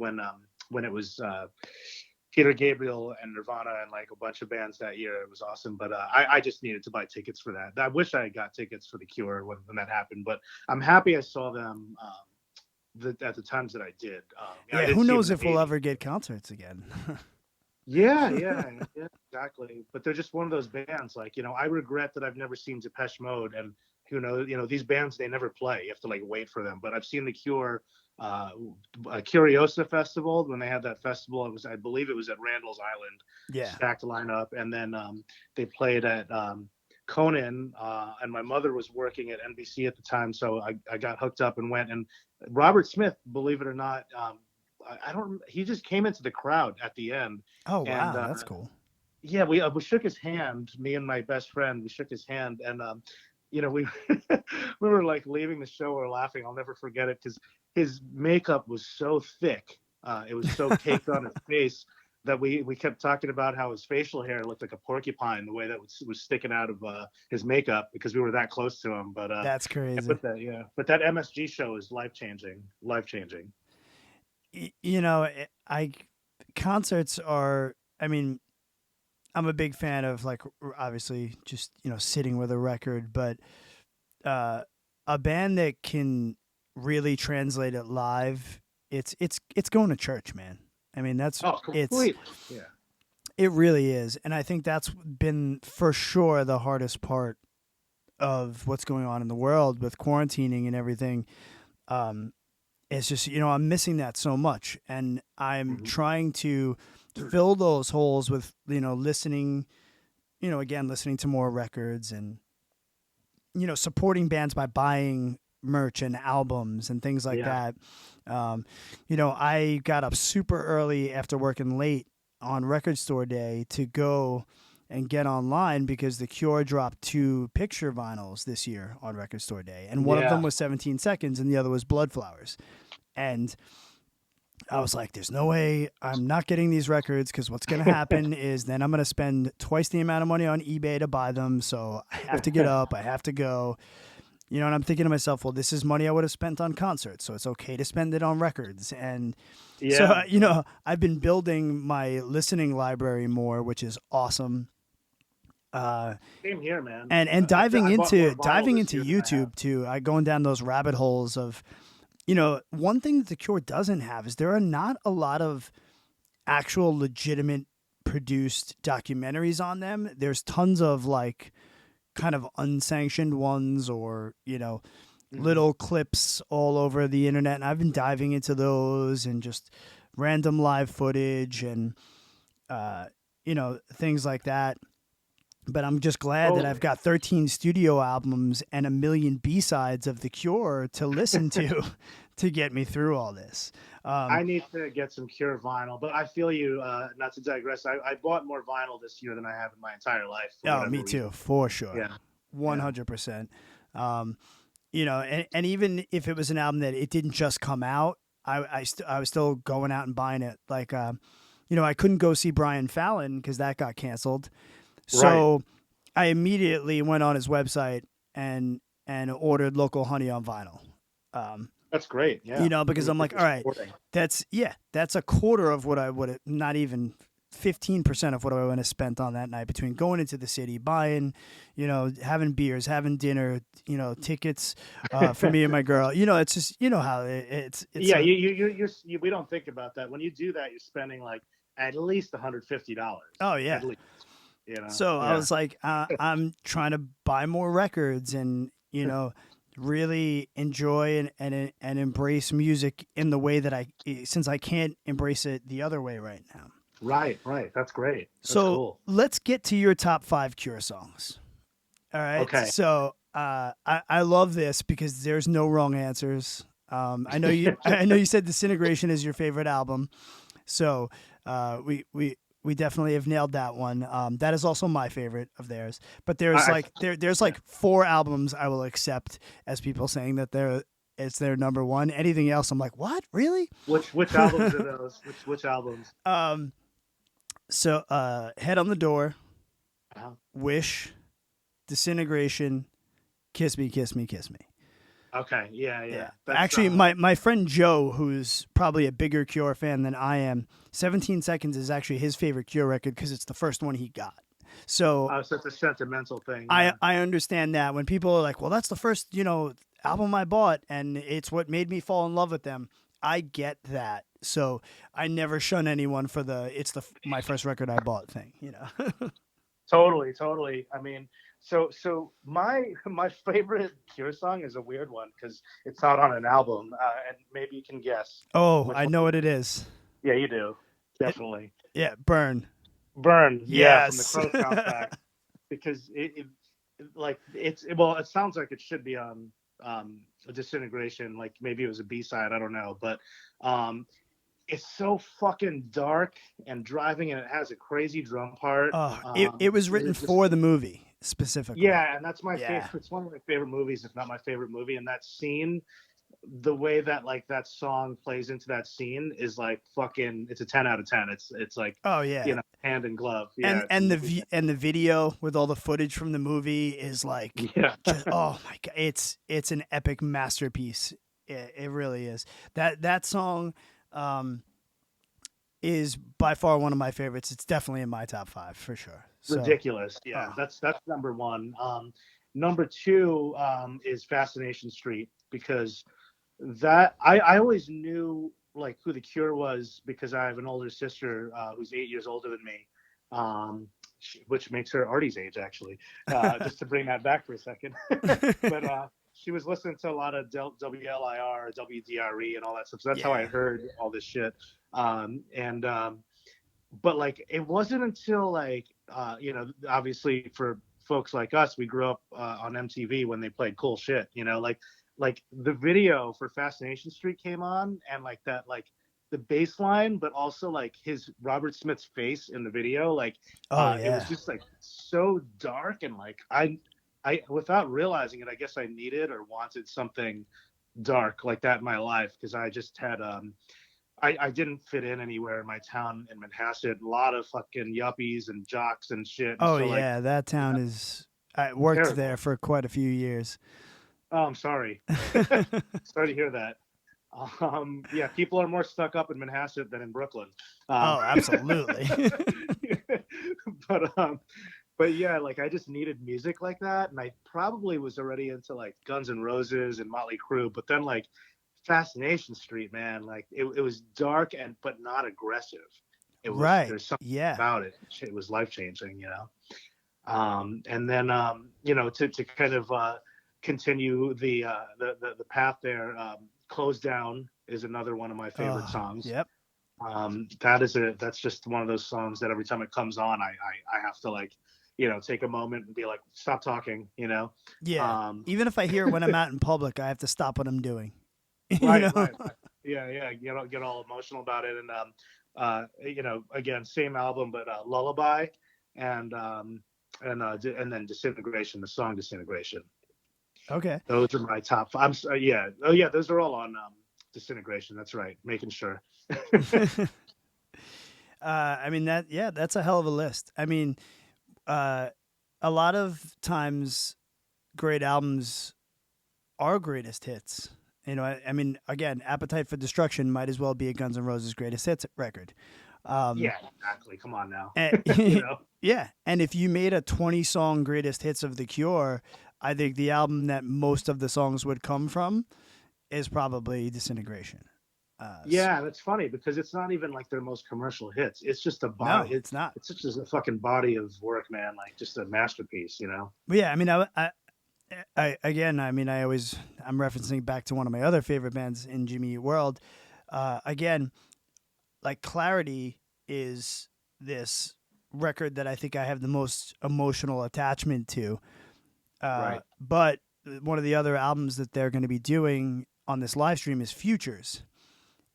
it was Peter Gabriel and Nirvana and like a bunch of bands that year. It was awesome, but I just needed to buy tickets for that. I wish I got tickets for the Cure when that happened, but I'm happy I saw them at the times that I did. Who knows if we'll ever get concerts again? Yeah, exactly. But they're just one of those bands. Like, I regret that I've never seen Depeche Mode, and who knows, these bands, they never play. You have to like wait for them. But I've seen the Cure, a Curiosa Festival, when they had that festival. I believe it was at Randall's Island. Stacked lineup, and then they played at Conan, and my mother was working at NBC at the time, so I got hooked up and went. And Robert Smith, believe it or not, he just came into the crowd at the end. Oh, wow, that's cool. Yeah, we shook his hand, me and my best friend. We shook his hand, and we we were like leaving the show, or laughing. I'll never forget it, because his makeup was so thick, it was so caked on his face, that we kept talking about how his facial hair looked like a porcupine, the way that was sticking out of his makeup, because we were that close to him. But that's crazy. But that MSG show is life changing. Concerts are, I mean, I'm a big fan of, like, obviously just, sitting with a record, but a band that can really translate it live, it's going to church, man. I mean, completely. It really is. And I think that's been for sure the hardest part of what's going on in the world with quarantining and everything. It's just, I'm missing that so much, and I'm trying to fill those holes with, listening to more records, and, supporting bands by buying merch and albums and things like that. I got up super early after working late on Record Store Day to go and get online, because The Cure dropped 2 picture vinyls this year on Record Store Day, and one of them was 17 Seconds and the other was Blood Flowers. And I was like, there's no way I'm not getting these records, because what's going to happen is then I'm going to spend twice the amount of money on eBay to buy them, so I have to get up, I have to go. And I'm thinking to myself, well, this is money I would have spent on concerts, so it's okay to spend it on records. And so, I've been building my listening library more, which is awesome. Same here, man. And diving into YouTube too. Going down those rabbit holes of, one thing that The Cure doesn't have is there are not a lot of actual legitimate produced documentaries on them. There's tons of like kind of unsanctioned ones, or, little clips all over the internet. And I've been diving into those, and just random live footage and, things like that. But I'm just glad that I've got 13 studio albums and 1 million B-sides of The Cure to listen to get me through all this. I need to get some Cure vinyl, but I feel you, not to digress, I bought more vinyl this year than I have in my entire life. Oh, me too, for sure. Yeah. 100%. And even if it was an album that it didn't just come out, I was still going out and buying it. Like, I couldn't go see Brian Fallon because that got canceled. So I immediately went on his website and ordered Local Honey on vinyl. That's great. Yeah. Because And I'm like, you're all right, supporting. that's a quarter of what I would have, not even 15% of what I would have spent on that night between going into the city, buying, having beers, having dinner, tickets for me and my girl. It's just, how it's Yeah, a, we don't think about that. When you do that, you're spending like at least $150. oh yeah. At least, So I Yeah. was like, I'm trying to buy more records and, really enjoy and embrace music in the way that since I can't embrace it the other way right now. Right, right. That's great. That's So cool. let's get to your top 5 Cure songs. All right. Okay. So I love this because there's no wrong answers. I know you said Disintegration is your favorite album. So we definitely have nailed that one. That is also my favorite of theirs. But there's there's like 4 albums I will accept as people saying that it's their number one. Anything else, I'm like, what? Really? Which albums are those? Which albums? So Head on the Door, Uh-huh. Wish, Disintegration, Kiss Me, Kiss Me, Kiss Me. Okay. Yeah. Yeah. That's, Actually, my friend Joe, who's probably a bigger Cure fan than I am, 17 Seconds is actually his favorite Cure record because it's the first one he got. So so it's a sentimental thing. I understand that when people are like, well, that's the first, album I bought and it's what made me fall in love with them. I get that. So I never shun anyone for my first record I bought thing, Totally. I mean, so my favorite Cure song is a weird one because it's not on an album, and maybe you can guess. Oh, I know what it is. Yeah, you do. Definitely. Yeah, Burn. Burn. Yes. Yeah, from the Crow soundtrack. Because it sounds like it should be on a Disintegration, like maybe it was a B-side, I don't know, but it's so fucking dark and driving, and it has a crazy drum part. It was written for the movie specifically. Yeah, and that's my favorite. It's one of my favorite movies, if not my favorite movie. And that scene, the way that that song plays into that scene is like fucking. It's a 10 out of 10. It's like, oh yeah, hand in glove. Yeah, and the video with all the footage from the movie is like, oh my god, it's an epic masterpiece. It really is. That song is by far one of my favorites. It's definitely in my top 5 for sure. So, ridiculous. Yeah, that's number 1. Number 2 is Fascination Street, because that I always knew like who the Cure was because I have an older sister who's 8 years older than me, which makes her Artie's age actually. Just to bring that back for a second, but she was listening to a lot of WLIR, WDRE, and all that stuff. So that's how I heard all this shit. But like it wasn't until like obviously for folks like us, we grew up on MTV when they played cool shit. Like the video for Fascination Street came on, and like that, like the bass line, but also like his Robert Smith's face in the video, like it was just like so dark, and like I without realizing it, I guess I needed or wanted something dark like that in my life, because I just had I didn't fit in anywhere in my town in Manhasset. A lot of fucking yuppies and jocks and shit. And oh so, yeah, that town is. I worked terrible. There for quite a few years. Oh, I'm sorry. Sorry to hear that. Yeah, people are more stuck up in Manhasset than in Brooklyn. Oh, absolutely. But yeah, like I just needed music like that, and I probably was already into like Guns N' Roses and Motley Crue, but then like Fascination Street, man, like it was dark but not aggressive. It was right. There's something about it. It was life changing, and then to kind of continue the path there. Close Down is another one of my favorite songs. Yep. That's just one of those songs that every time it comes on, I have to like, take a moment and be like, stop talking, Yeah. Even if I hear it when I'm out in public, I have to stop what I'm doing. Right. Yeah. Get all emotional about it. And, again, same album, but Lullaby and then Disintegration, the song Disintegration. Okay. Those are my top 5. Yeah. Oh yeah. Those are all on Disintegration. That's right. Making sure. I mean that's a hell of a list. I mean, a lot of times great albums are greatest hits. You know, I mean, again, Appetite for Destruction might as well be a Guns N' Roses greatest hits record. Yeah, exactly. Come on now. And, You know? yeah, and if you made a 20-song greatest hits of The Cure, I think the album that most of the songs would come from is probably Disintegration. Yeah, that's funny because it's not even like their most commercial hits. It's just a body. No, it's not. It's such a fucking body of work, man. Like just a masterpiece, you know? But yeah, I mean, again, I mean, I'm referencing back to one of my other favorite bands in Jimmy Eat World. Again, like Clarity is this record that I think I have the most emotional attachment to. Right. But one of the other albums that they're going to be doing on this live stream is Futures.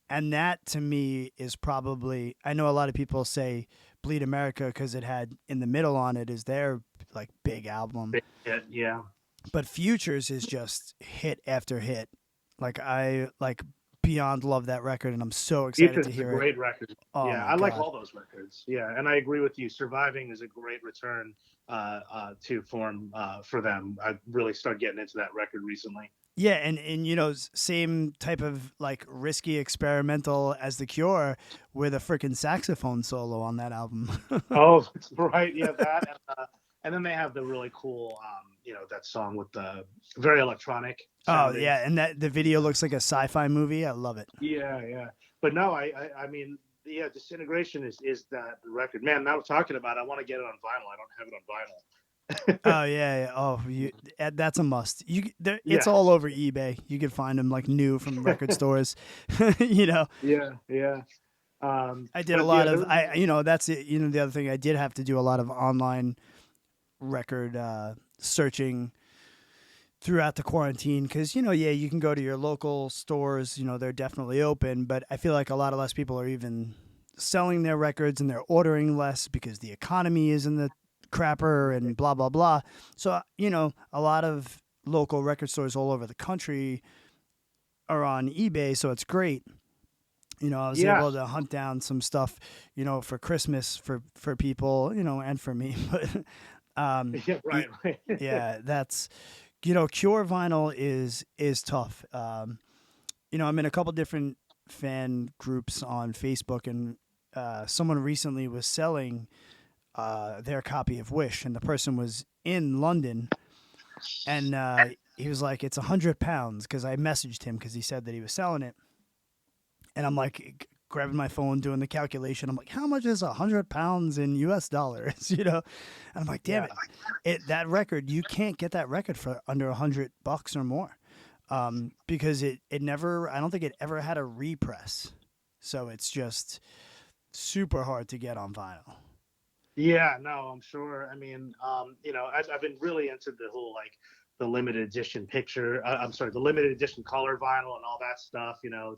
And that to me is probably, I know a lot of people say Bleed America because it had In the Middle on it is their like big album. Big hit, yeah. But Futures is just hit after hit. Like I like beyond love that record, and I'm so excited Futures to is hear a it. great record. Oh, Yeah, my I like God. all those records. Yeah, and I agree with you. Surviving is a great return to form for them. I really started getting into that record recently. Yeah, and you know, same type of like risky experimental as The Cure with a freaking saxophone solo on that album. Oh, that's right. Yeah, that. And then they have the really cool, you know, that song with the very electronic Oh sounding. yeah, and that the video looks like a sci-fi movie. I love it. Yeah, yeah. But no, I mean, yeah, Disintegration is that record. Man, now we're talking about it, I want to get it on vinyl. I don't have it on vinyl. Oh yeah, yeah. Oh, that's a must. It's Yeah. all over eBay. You can find them like new from record stores. You know, Yeah, yeah. I did a But lot yeah, of you know, that's it. You know, the other thing I did have to do a lot of online record searching throughout the quarantine because, you know, yeah, you can go to your local stores, you know, they're definitely open, but I feel like a lot of less people are even selling their records and they're ordering less because the economy is in the crapper and blah blah blah. So, you know, a lot of local record stores all over the country are on eBay, so it's great. You know, I was Yeah. able to hunt down some stuff, you know, for Christmas for people, you know, and for me. But Yeah, right, right. yeah, that's, you know, Cure vinyl is tough. You know, I'm in a couple different fan groups on Facebook, and someone recently was selling their copy of Wish, and the person was in London, and he was like, "It's £100," because I messaged him because he said that he was selling it, and I'm like grabbing my phone, doing the calculation. I'm like, how much is £100 in US dollars? You know, and I'm like, damn it, that record, you can't get that record for under $100 or more, because it never, I don't think it ever had a repress, so it's just super hard to get on vinyl. Yeah, no, I'm sure. I mean, you know, I've been really into the whole like the limited edition picture. I'm sorry, the limited edition color vinyl and all that stuff. You know,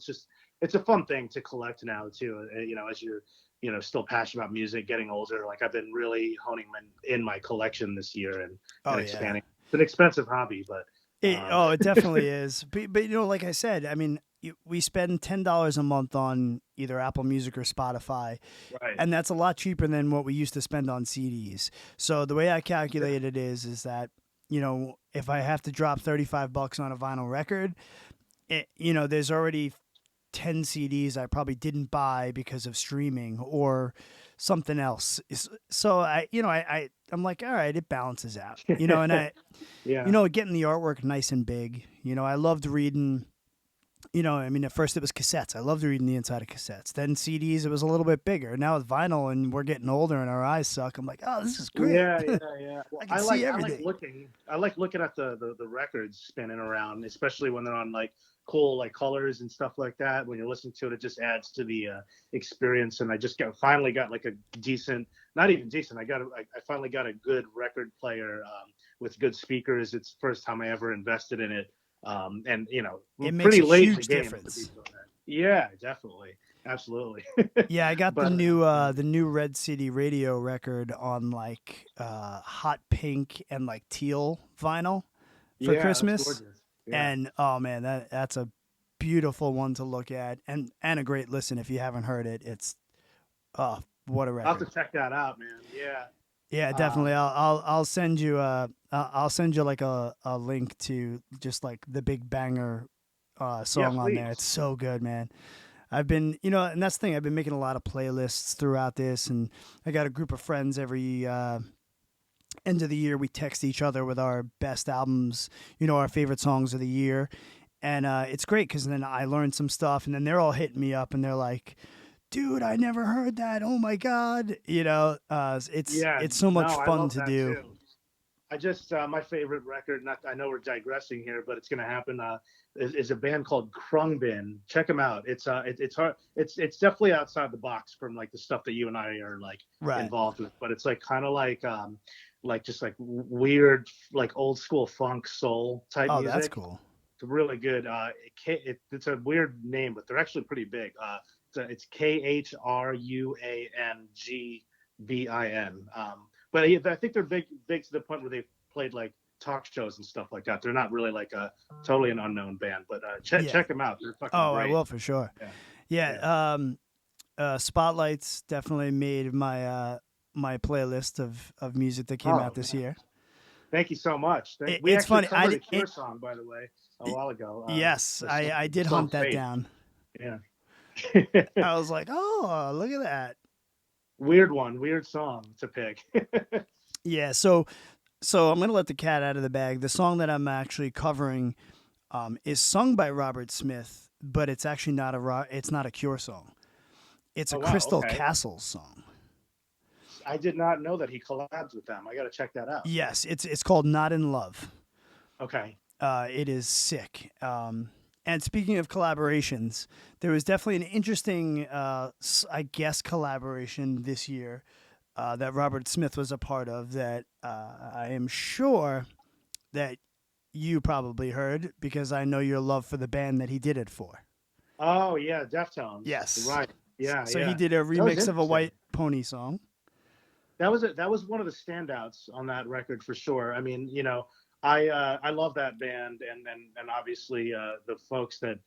it's a fun thing to collect now too. You know, as you're, you know, still passionate about music, getting older. Like I've been really honing in my collection this year and expanding. It's an expensive hobby, but it definitely is. But you know, like I said, I mean, we spend $10 a month on either Apple Music or Spotify, right. and that's a lot cheaper than what we used to spend on CDs. So the way I calculate it is that, you know, if I have to drop $35 on a vinyl record, you know, there's already 10 CDs I probably didn't buy because of streaming or something else. So I'm like, all right, it balances out, you know, and Yeah. you know, getting the artwork nice and big, you know, I loved reading, you know, I mean, at first it was cassettes. I loved reading the inside of cassettes. Then CDs, it was a little bit bigger. Now with vinyl and we're getting older and our eyes suck, I'm like, oh, this is great. Yeah, yeah, yeah. Well, I can see everything. I like looking at the records spinning around, especially when they're on like cool like colors and stuff like that. When you listen to it, it just adds to the experience. And I just finally got like a decent, not even decent. I finally got a good record player with good speakers. It's the first time I ever invested in it. And you know, it makes pretty a late huge in the game difference. Yeah, definitely, absolutely. Yeah, I got But, the new Red City Radio record on like hot pink and like teal vinyl for yeah, Christmas. that's gorgeous. Yeah. And oh man, that's a beautiful one to look at and a great listen if you haven't heard it. It's what a record. I'll have to check that out, man. Yeah. Yeah, definitely. I'll send you like a link to just like the big banger song on there. please. It's so good, man. I've been, and that's the thing. I've been making a lot of playlists throughout this, and I got a group of friends every end of the year. We text each other with our best albums, our favorite songs of the year, and it's great because then I learn some stuff, and then they're all hitting me up, and they're like, "Dude, I never heard that. Oh my god!" Yeah, It's so no, much I fun love to that do. too. I just my favorite record. Not I know we're digressing here, but it's gonna happen. Is a band called Krungbin. Check them out. It's hard. It's definitely outside the box from like the stuff that you and I are like Right. involved with. But it's like kind of like just like weird like old school funk soul type Oh, that's music. cool. It's really good. It's a weird name, but they're actually pretty big. It's KHRUANGBIN. But I think they're big to the point where they've played like talk shows and stuff like that. They're not really like a totally an unknown band, but Yeah. check them out. They're fucking Oh, great. I will for sure. Yeah. Spotlights definitely made my playlist of music that came Oh, out this year. thank you so much. It, We it's actually funny. covered a Cure song, by the way, a while ago. Yes, I did song hunt that Fate. down. Yeah. I was like, oh, look at that. Weird song to pick. Yeah, so I'm gonna let the cat out of the bag. The song that I'm actually covering is sung by Robert Smith, but it's actually it's not a Cure song. It's a Oh, wow, Crystal okay. Castles song. I did not know that he collabs with them. I got to check that out. Yes, it's called Not in Love. Okay. It is sick. And speaking of collaborations, there was definitely an interesting, I guess, collaboration this year that Robert Smith was a part of that I am sure that you probably heard because I know your love for the band that he did it for. Oh yeah, Deftones. Yes. Right. Yeah. So yeah. he did a That was remix of a interesting. White Pony song. That was one of the standouts on that record for sure. I mean, I love that band, and obviously the folks that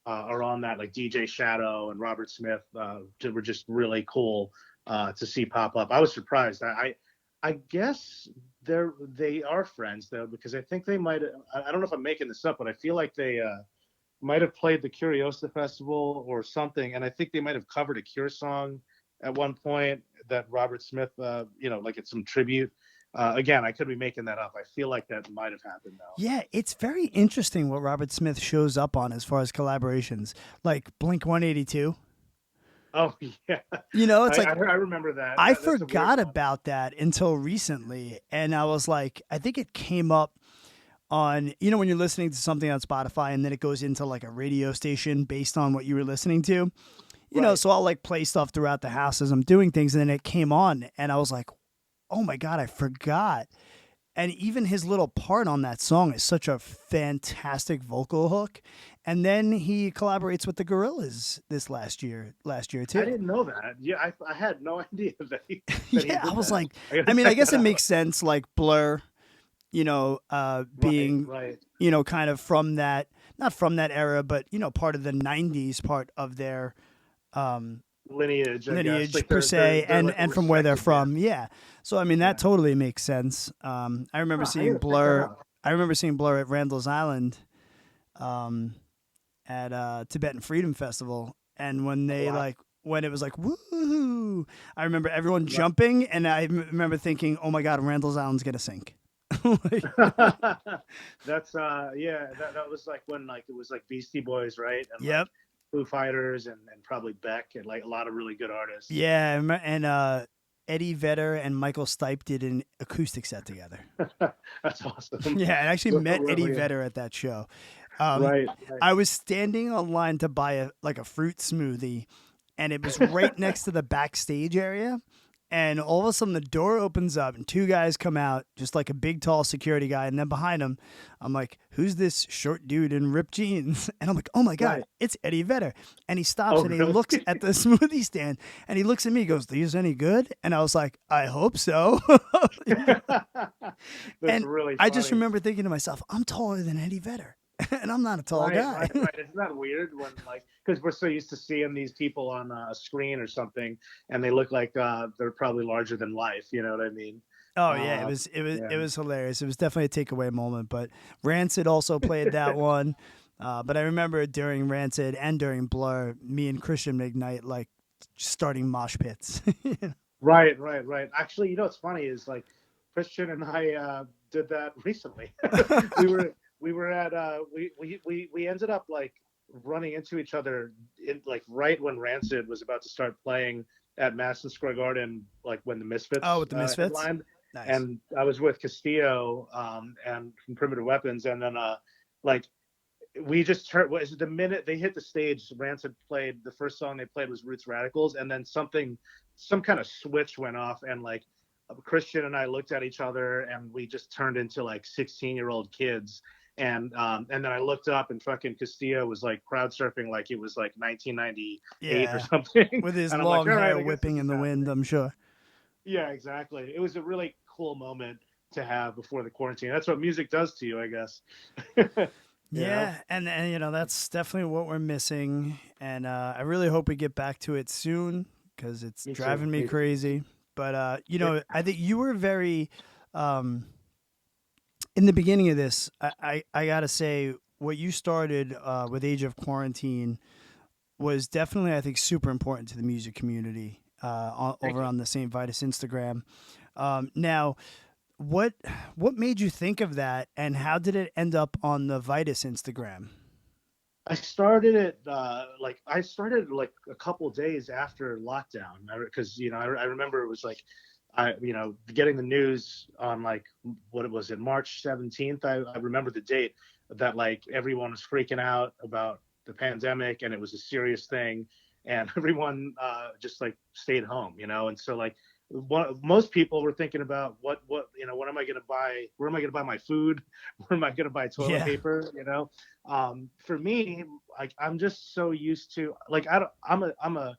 are on that, like DJ Shadow and Robert Smith, were just really cool to see pop up. I was surprised. I guess they are friends though, because I think they might. I don't know if I'm making this up, but I feel like they might have played the Curiosa Festival or something, and I think they might have covered a Cure song at one point that Robert Smith, like it's some tribute. Again, I could be making that up. I feel like that might have happened though. Yeah, it's very interesting what Robert Smith shows up on as far as collaborations, like Blink 182. Oh yeah, It's like I remember that. I That's a weird forgot one. about that until recently, and I was like, I think it came up on when you're listening to something on Spotify and then it goes into like a radio station based on what you were listening to. Right. So I'll like play stuff throughout the house as I'm doing things, and then it came on, and I was like, oh my god, I forgot. And even his little part on that song is such a fantastic vocal hook. And then he collaborates with the Gorillaz this last year too. I didn't know that. Yeah, I had no idea that he. That he Yeah, did I was that. like, gotta I mean, I check guess that it out. makes sense, like Blur, being, right. kind of from that, not from that era, but, part of the 90s part of their Lineage, I guess. lineage Like per they're se, like a and from where they're respected from. band. Yeah. So, I mean, that totally makes sense. I remember Huh, I seeing gotta check that Blur. out. I remember seeing Blur at Randall's Island at Tibetan Freedom Festival. And when they wow. when it was like, woohoo, I remember everyone jumping, and I remember thinking, oh my God, Randall's Island's going to sink. That's that was like when like it was like Beastie Boys, right? And Yep. like Foo Fighters and probably Beck and like a lot of really good artists. Yeah. And Eddie Vedder and Michael Stipe did an acoustic set together. That's awesome. Yeah, I actually met Really, Eddie Vedder at that show. right. I was standing on line to buy a fruit smoothie, and it was right next to the backstage area. And all of a sudden, the door opens up, and two guys come out, just like a big, tall security guy. And then behind him, I'm like, "Who's this short dude in ripped jeans?" And I'm like, "Oh my God, Right. it's Eddie Vedder!" And he stops Oh, and he really? looks at the smoothie stand, and he looks at me, he goes, "These any good?" And I was like, "I hope so." That's And really funny. I just remember thinking to myself, "I'm taller than Eddie Vedder." And I'm not a tall guy. Right. Isn't that weird when like because we're so used to seeing these people on a screen or something, and they look like they're probably larger than life. You know what I mean? Oh yeah, it Yeah. was hilarious. It was definitely a takeaway moment. But Rancid also played that one. But I remember during Rancid and during Blur, me and Christian McKnight like starting mosh pits. Right, right, right. Actually, it's funny is like Christian and I did that recently. we were we were at we ended up like running into each other in like right when Rancid was about to start playing at Madison Square Garden, like when the Oh, Misfits with the Misfits? headlined, Nice. and I was with Castillo and from Primitive Weapons, and then like we just heard was the minute they hit the stage, Rancid played the first song they played was Roots Radicals, and then some kind of switch went off, and like Christian and I looked at each other, and we just turned into like 16-year-old kids. And then I looked up, and fucking Castillo was like crowd surfing like it was like 1998 or Yeah. something. With his And I'm like, long all right, hair I guess this whipping in is the wind, happening. I'm sure. Yeah, exactly. It was a really cool moment to have before the quarantine. That's what music does to you, I guess. you know? Yeah, and that's definitely what we're missing, and I really hope we get back to it soon because it's Me too. driving me Me too. crazy. But Yeah. I think you were very um, in the beginning of this. I gotta say what you started with Age of Quarantine was definitely, I think, super important to the music community Thank over you. on the St. Vitus Instagram. Now, what what made you think of that, and how did it end up on the Vitus Instagram? I started it I started like a couple days after lockdown because I remember it was like I getting the news on like what it was in March 17th. I remember the date that like everyone was freaking out about the pandemic and it was a serious thing and everyone just like stayed home, and so like most people were thinking about what am I going to buy? Where am I going to buy my food? Where am I going to buy toilet Yeah, paper? For me, like I'm just so used to like I don't, I'm a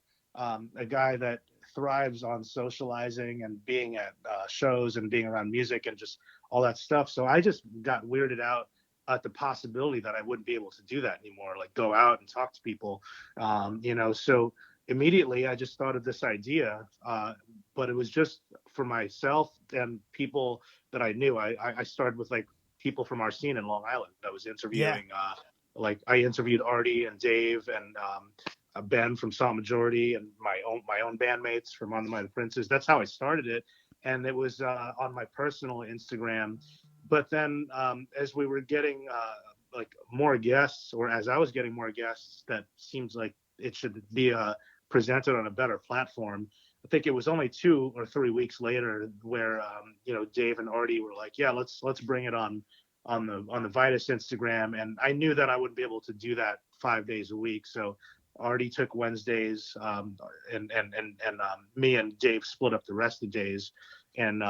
guy that thrives on socializing and being at shows and being around music and just all that stuff. So I just got weirded out at the possibility that I wouldn't be able to do that anymore, like go out and talk to people. So immediately I just thought of this idea, but it was just for myself and people that I knew. I started with like people from our scene in Long Island. I was yeah, interviewing, like I interviewed Artie and Dave and Ben from Salt Majority and my own bandmates from On the Mind of the Princes. That's how I started it, and it was on my personal Instagram. But then as we were getting like more guests, or as I was getting more guests, that seems like it should be presented on a better platform. I think it was only 2 or 3 weeks later where Dave and Artie were like, yeah, let's bring it on the Vitus Instagram, and I knew that I wouldn't be able to do that 5 days a week. So Artie took Wednesdays, and me and Dave split up the rest of the days, and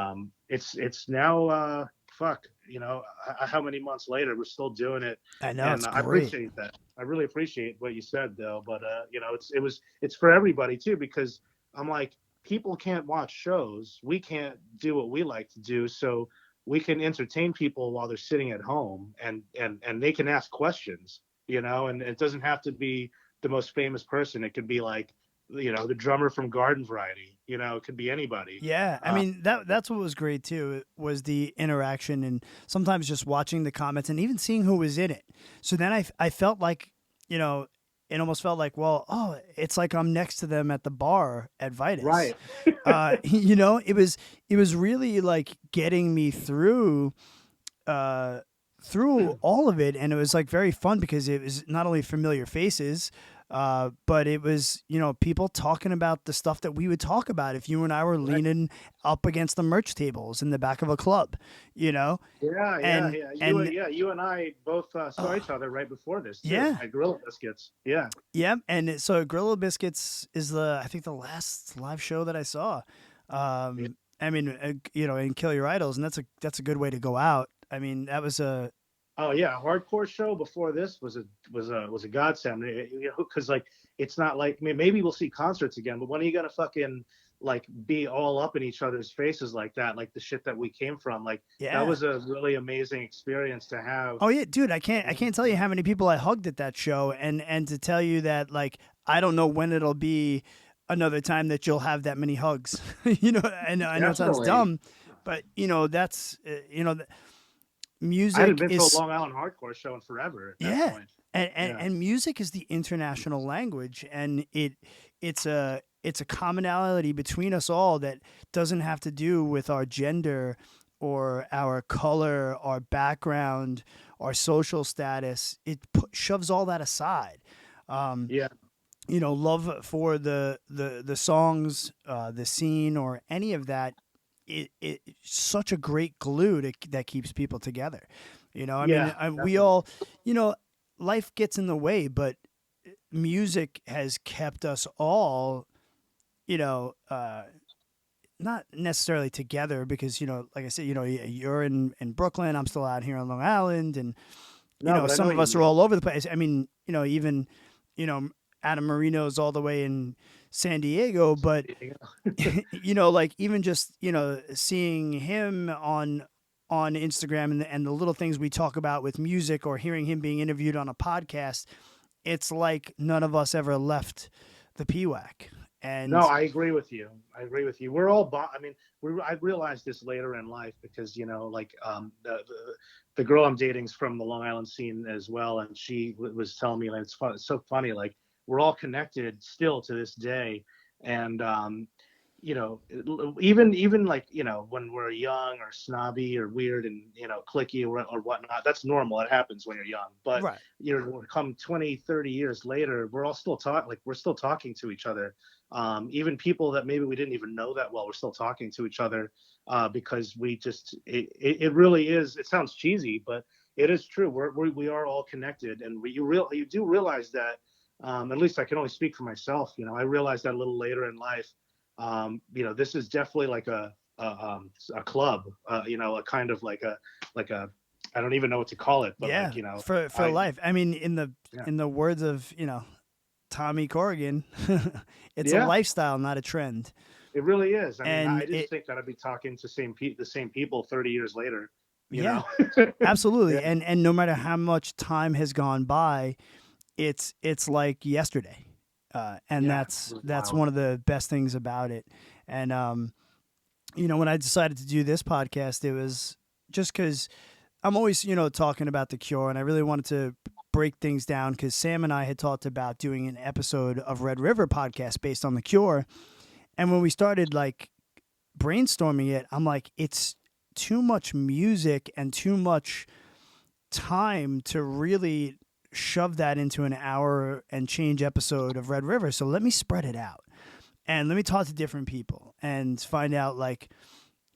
it's now fuck, how many months later we're still doing it, I know and it's I great. appreciate that. I really appreciate what you said though, but it's for everybody too because I'm like people can't watch shows, we can't do what we like to do, so we can entertain people while they're sitting at home and they can ask questions, and it doesn't have to be the most famous person. It could be like, the drummer from Garden Variety, it could be anybody. Yeah, I Uh, mean that's what was great too was the interaction and sometimes just watching the comments and even seeing who was in it. So then I felt like you know it almost felt like well it's like I'm next to them at the bar at Vitus. right. It was really like getting me uh, through all of it, and it was like very fun because it was not only familiar faces, but it was people talking about the stuff that we would talk about if you and I were Right. leaning up against the merch tables in the back of a club, Yeah, yeah, and yeah. and You and I both saw uh, each other right before this too yeah, at Gorilla Biscuits. Yeah. yeah, so Gorilla Biscuits is I think the last live show that I saw. Yeah. I mean, and Kill Your Idols, and that's a good way to go out. I mean, that was a Oh yeah, hardcore show before this was a godsend. Because like it's not like, I mean, maybe we'll see concerts again, but when are you gonna fucking like be all up in each other's faces like that, like the shit that we came from? Like that yeah. was a really amazing experience to have. Oh yeah, dude, I can't tell you how many people I hugged at that show, and to tell you that like I don't know when it'll be another time that you'll have that many hugs. I know it sounds Definitely. dumb, but that's I hadn't music been to a is Long Island hardcore show in forever at that yeah, point. and Yeah. and music is the international language, and it's a commonality between us all that doesn't have to do with our gender or our color, our background, our social status. It shoves all that aside. Um, Yeah. Love for the songs, the scene, or any of that. It's such a great glue that keeps people together. I mean, Yeah. we Definitely. all, you know, life gets in the way, but music has kept us all, you know, not necessarily together because, like I said, you're in Brooklyn, I'm still out here on Long Island, and, No, but I know some what of you us are mean. all over the place. I mean, even, you know, Adam Marino's all the way in San Diego, but like even just seeing him on Instagram and the little things we talk about with music, or hearing him being interviewed on a podcast, it's like none of us ever left the PWAC. No, And I agree with you. I agree with you. We're all, I mean, I realized this later in life because, like the girl I'm dating is from the Long Island scene as well. And she was telling me, like, it's fun. It's so funny. Like, we're all connected still to this day. And, even like, when we're young or snobby or weird and, clicky or whatnot, that's normal. It happens when you're young. But, right, come 20, 30 years later, we're all still we're still talking to each other. Even people that maybe we didn't even know that well, we're still talking to each other because it really is. It sounds cheesy, but it is true. We are all connected, and you do realize that. At least I can only speak for myself. I realized that a little later in life. This is definitely like a club. A kind of like a I don't even know what to call it, but yeah, like for I life. I mean, yeah in the words of Tommy Corrigan, it's a yeah. lifestyle, not a trend. It really is. I mean, And I didn't think that I'd be talking to the same people 30 years later. You yeah, know? absolutely. Yeah, And no matter how much time has gone by, it's like yesterday, and yeah, that's it was that's wild. one of the best things about it. And when I decided to do this podcast, it was just because I'm always talking about The Cure, and I really wanted to break things down because Sam and I had talked about doing an episode of Red River podcast based on The Cure, and when we started like brainstorming it, I'm like, it's too much music and too much time to really shove that into an hour and change episode of Red River. So let me spread it out and let me talk to different people and find out, like,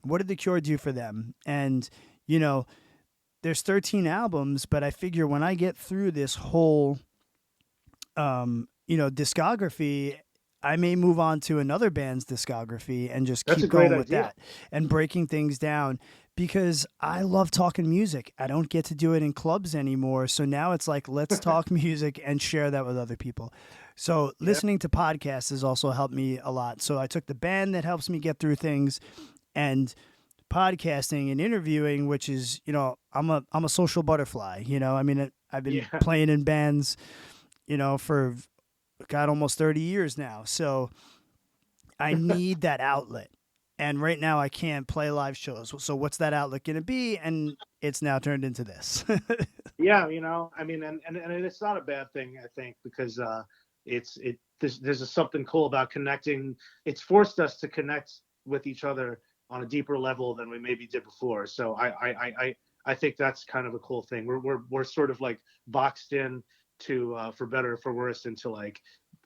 what did The Cure do for them? And, you know, there's 13 albums, but I figure when I get through this whole, discography, I may move on to another band's discography and just That's a keep great going with idea. that and breaking things down because I love talking music. I don't get to do it in clubs anymore. So now it's like, let's talk music and share that with other people. So Yeah, listening to podcasts has also helped me a lot. So I took the band that helps me get through things and podcasting and interviewing, which is, I'm a social butterfly. I mean, I've been yeah. playing in bands, for God, almost 30 years now. So I need that outlet. And right now I can't play live shows. So what's that outlet going to be? And it's now turned into this. Yeah, I mean, and it's not a bad thing, I think, because there's something cool about connecting. It's forced us to connect with each other on a deeper level than we maybe did before. So I think that's kind of a cool thing. We're sort of like boxed in to for better or for worse into like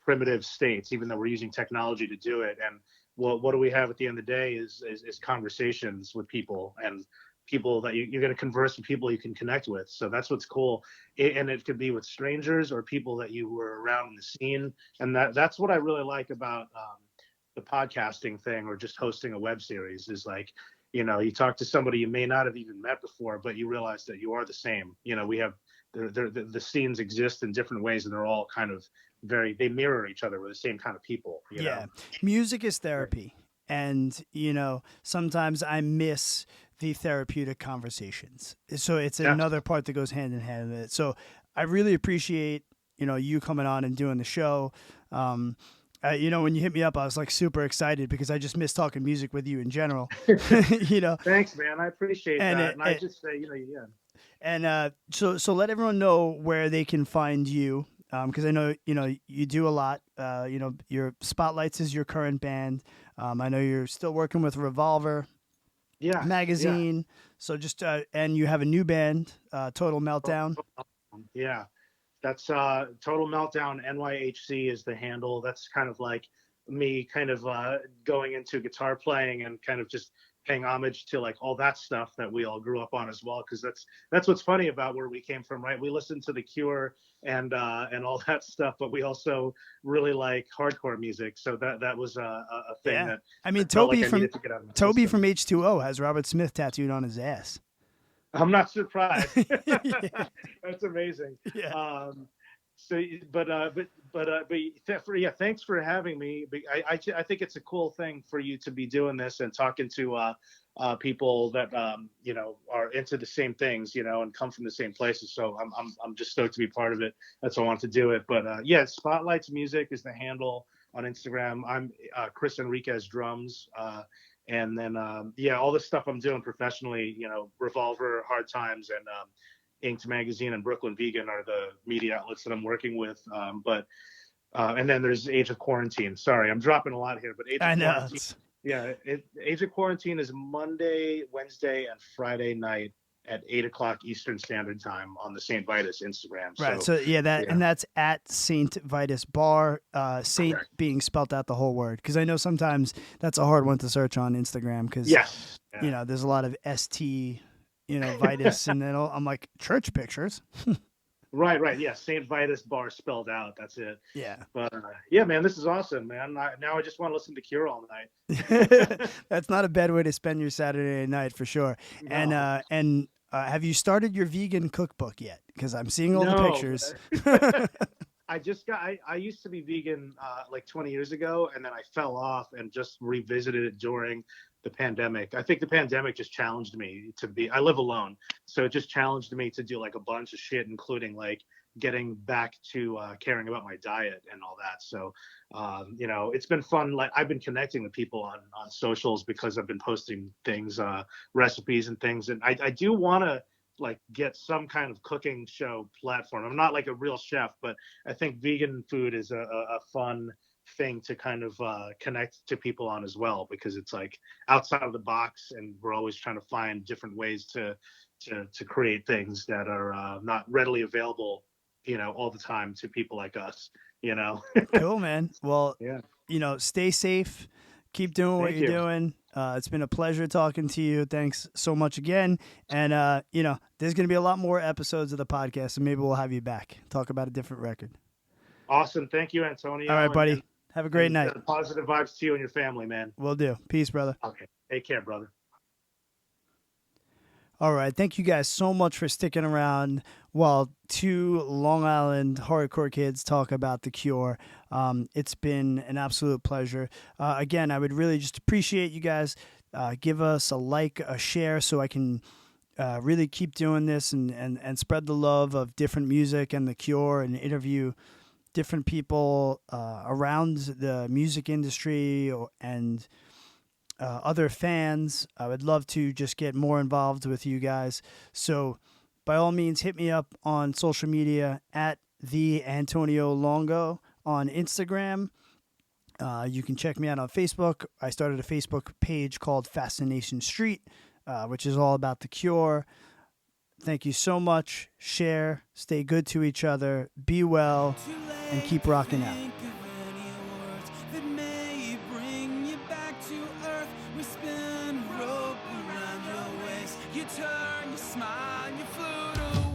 primitive states, even though we're using technology to do it. And what do we have at the end of the day is conversations with people and people that you're going to converse with, people you can connect with. So that's what's cool. And it could be with strangers or people that you were around in the scene. And that's what I really like about the podcasting thing or just hosting a web series is like, you talk to somebody you may not have even met before, but you realize that you are the same. We have the scenes exist in different ways and they're all kind of they mirror each other. We're the same kind of people. Yeah. Music is therapy. And, sometimes I miss the therapeutic conversations. So it's Yeah. another part that goes hand in hand with it. So I really appreciate, you coming on and doing the show. When you hit me up, I was like super excited because I just miss talking music with you in general. you know, Thanks, man. I appreciate and that. And I just say, yeah. And so let everyone know where they can find you, because I know you do a lot. Your Spotlights is your current band. I know you're still working with Revolver Yes, yeah. magazine. So just and you have a new band, Total Meltdown. Yeah, that's Total Meltdown NYHC is the handle. That's kind of like me kind of going into guitar playing and kind of just paying homage to like all that stuff that we all grew up on as well, because that's what's funny about where we came from, right? We listened to The Cure and all that stuff, but we also really like hardcore music. So that was a thing Yeah, that I mean I felt like I From needed to get out of my Toby system. from H2O has Robert Smith tattooed on his ass. I'm not surprised. Yeah. That's amazing. Yeah. So, yeah, thanks for having me. I think it's a cool thing for you to be doing this and talking to people that are into the same things, and come from the same places. So I'm just stoked to be part of it. That's why I want to do it. But yeah, Spotlights Music is the handle on Instagram. I'm Chris Enriquez drums. And then yeah, all the stuff I'm doing professionally, Revolver, Hard Times, and Inked Magazine and Brooklyn Vegan are the media outlets that I'm working with. And then there's Age of Quarantine. Sorry, I'm dropping a lot here, but Age I of know. Quarantine. Yeah, Age of Quarantine is Monday, Wednesday, and Friday night at 8 o'clock Eastern Standard Time on the St. Vitus Instagram. Right. So So yeah, yeah, and that's at Saint Vitus Bar. Saint correct. being spelt out the whole word, because I know sometimes that's a hard one to search on Instagram, because Yes. Yeah. there's a lot of st Vitus, and then I'm like, church pictures. Right. Yeah, St. Vitus Bar spelled out. That's it. Yeah. But yeah, man, this is awesome, man. Now I just want to listen to Cure all night. That's not a bad way to spend your Saturday night for sure. And No, have you started your vegan cookbook yet? Because I'm seeing all the no. pictures. I used to be vegan like 20 years ago, and then I fell off and just revisited it during the pandemic. I think the pandemic just challenged me to be. I live alone, so it just challenged me to do like a bunch of shit, including like getting back to caring about my diet and all that. So, it's been fun. Like I've been connecting with people on socials because I've been posting things, recipes and things, and I do want to like get some kind of cooking show platform. I'm not like a real chef, but I think vegan food is a fun thing to kind of connect to people on as well, because it's like outside of the box, and we're always trying to find different ways to create things that are not readily available, all the time to people like us. Cool, man. Well, Yeah. stay safe. Keep doing what Thank you're you. doing. It's been a pleasure talking to you. Thanks so much again. And, there's going to be a lot more episodes of the podcast, and maybe we'll have you back. Talk about a different record. Awesome. Thank you, Antonio. All right, buddy. And Have a great night. positive vibes to you and your family, man. Will do. Peace, brother. Okay. Take care, brother. All right. Thank you guys so much for sticking around while two Long Island hardcore kids talk about The Cure. It's been an absolute pleasure. Again, I would really just appreciate you guys. Give us a like, a share, so I can really keep doing this and spread the love of different music and The Cure, and interview different people around the music industry and other fans. I would love to just get more involved with you guys. So by all means, hit me up on social media at the Antonio Longo on Instagram. You can check me out on Facebook. I started a Facebook page called Fascination Street, which is all about The Cure. Thank you so much. Share, stay good to each other, be well, and keep rocking out. Think of any words that may bring you back to earth. We spin rope around your waist. You turn, you smile, and you float away.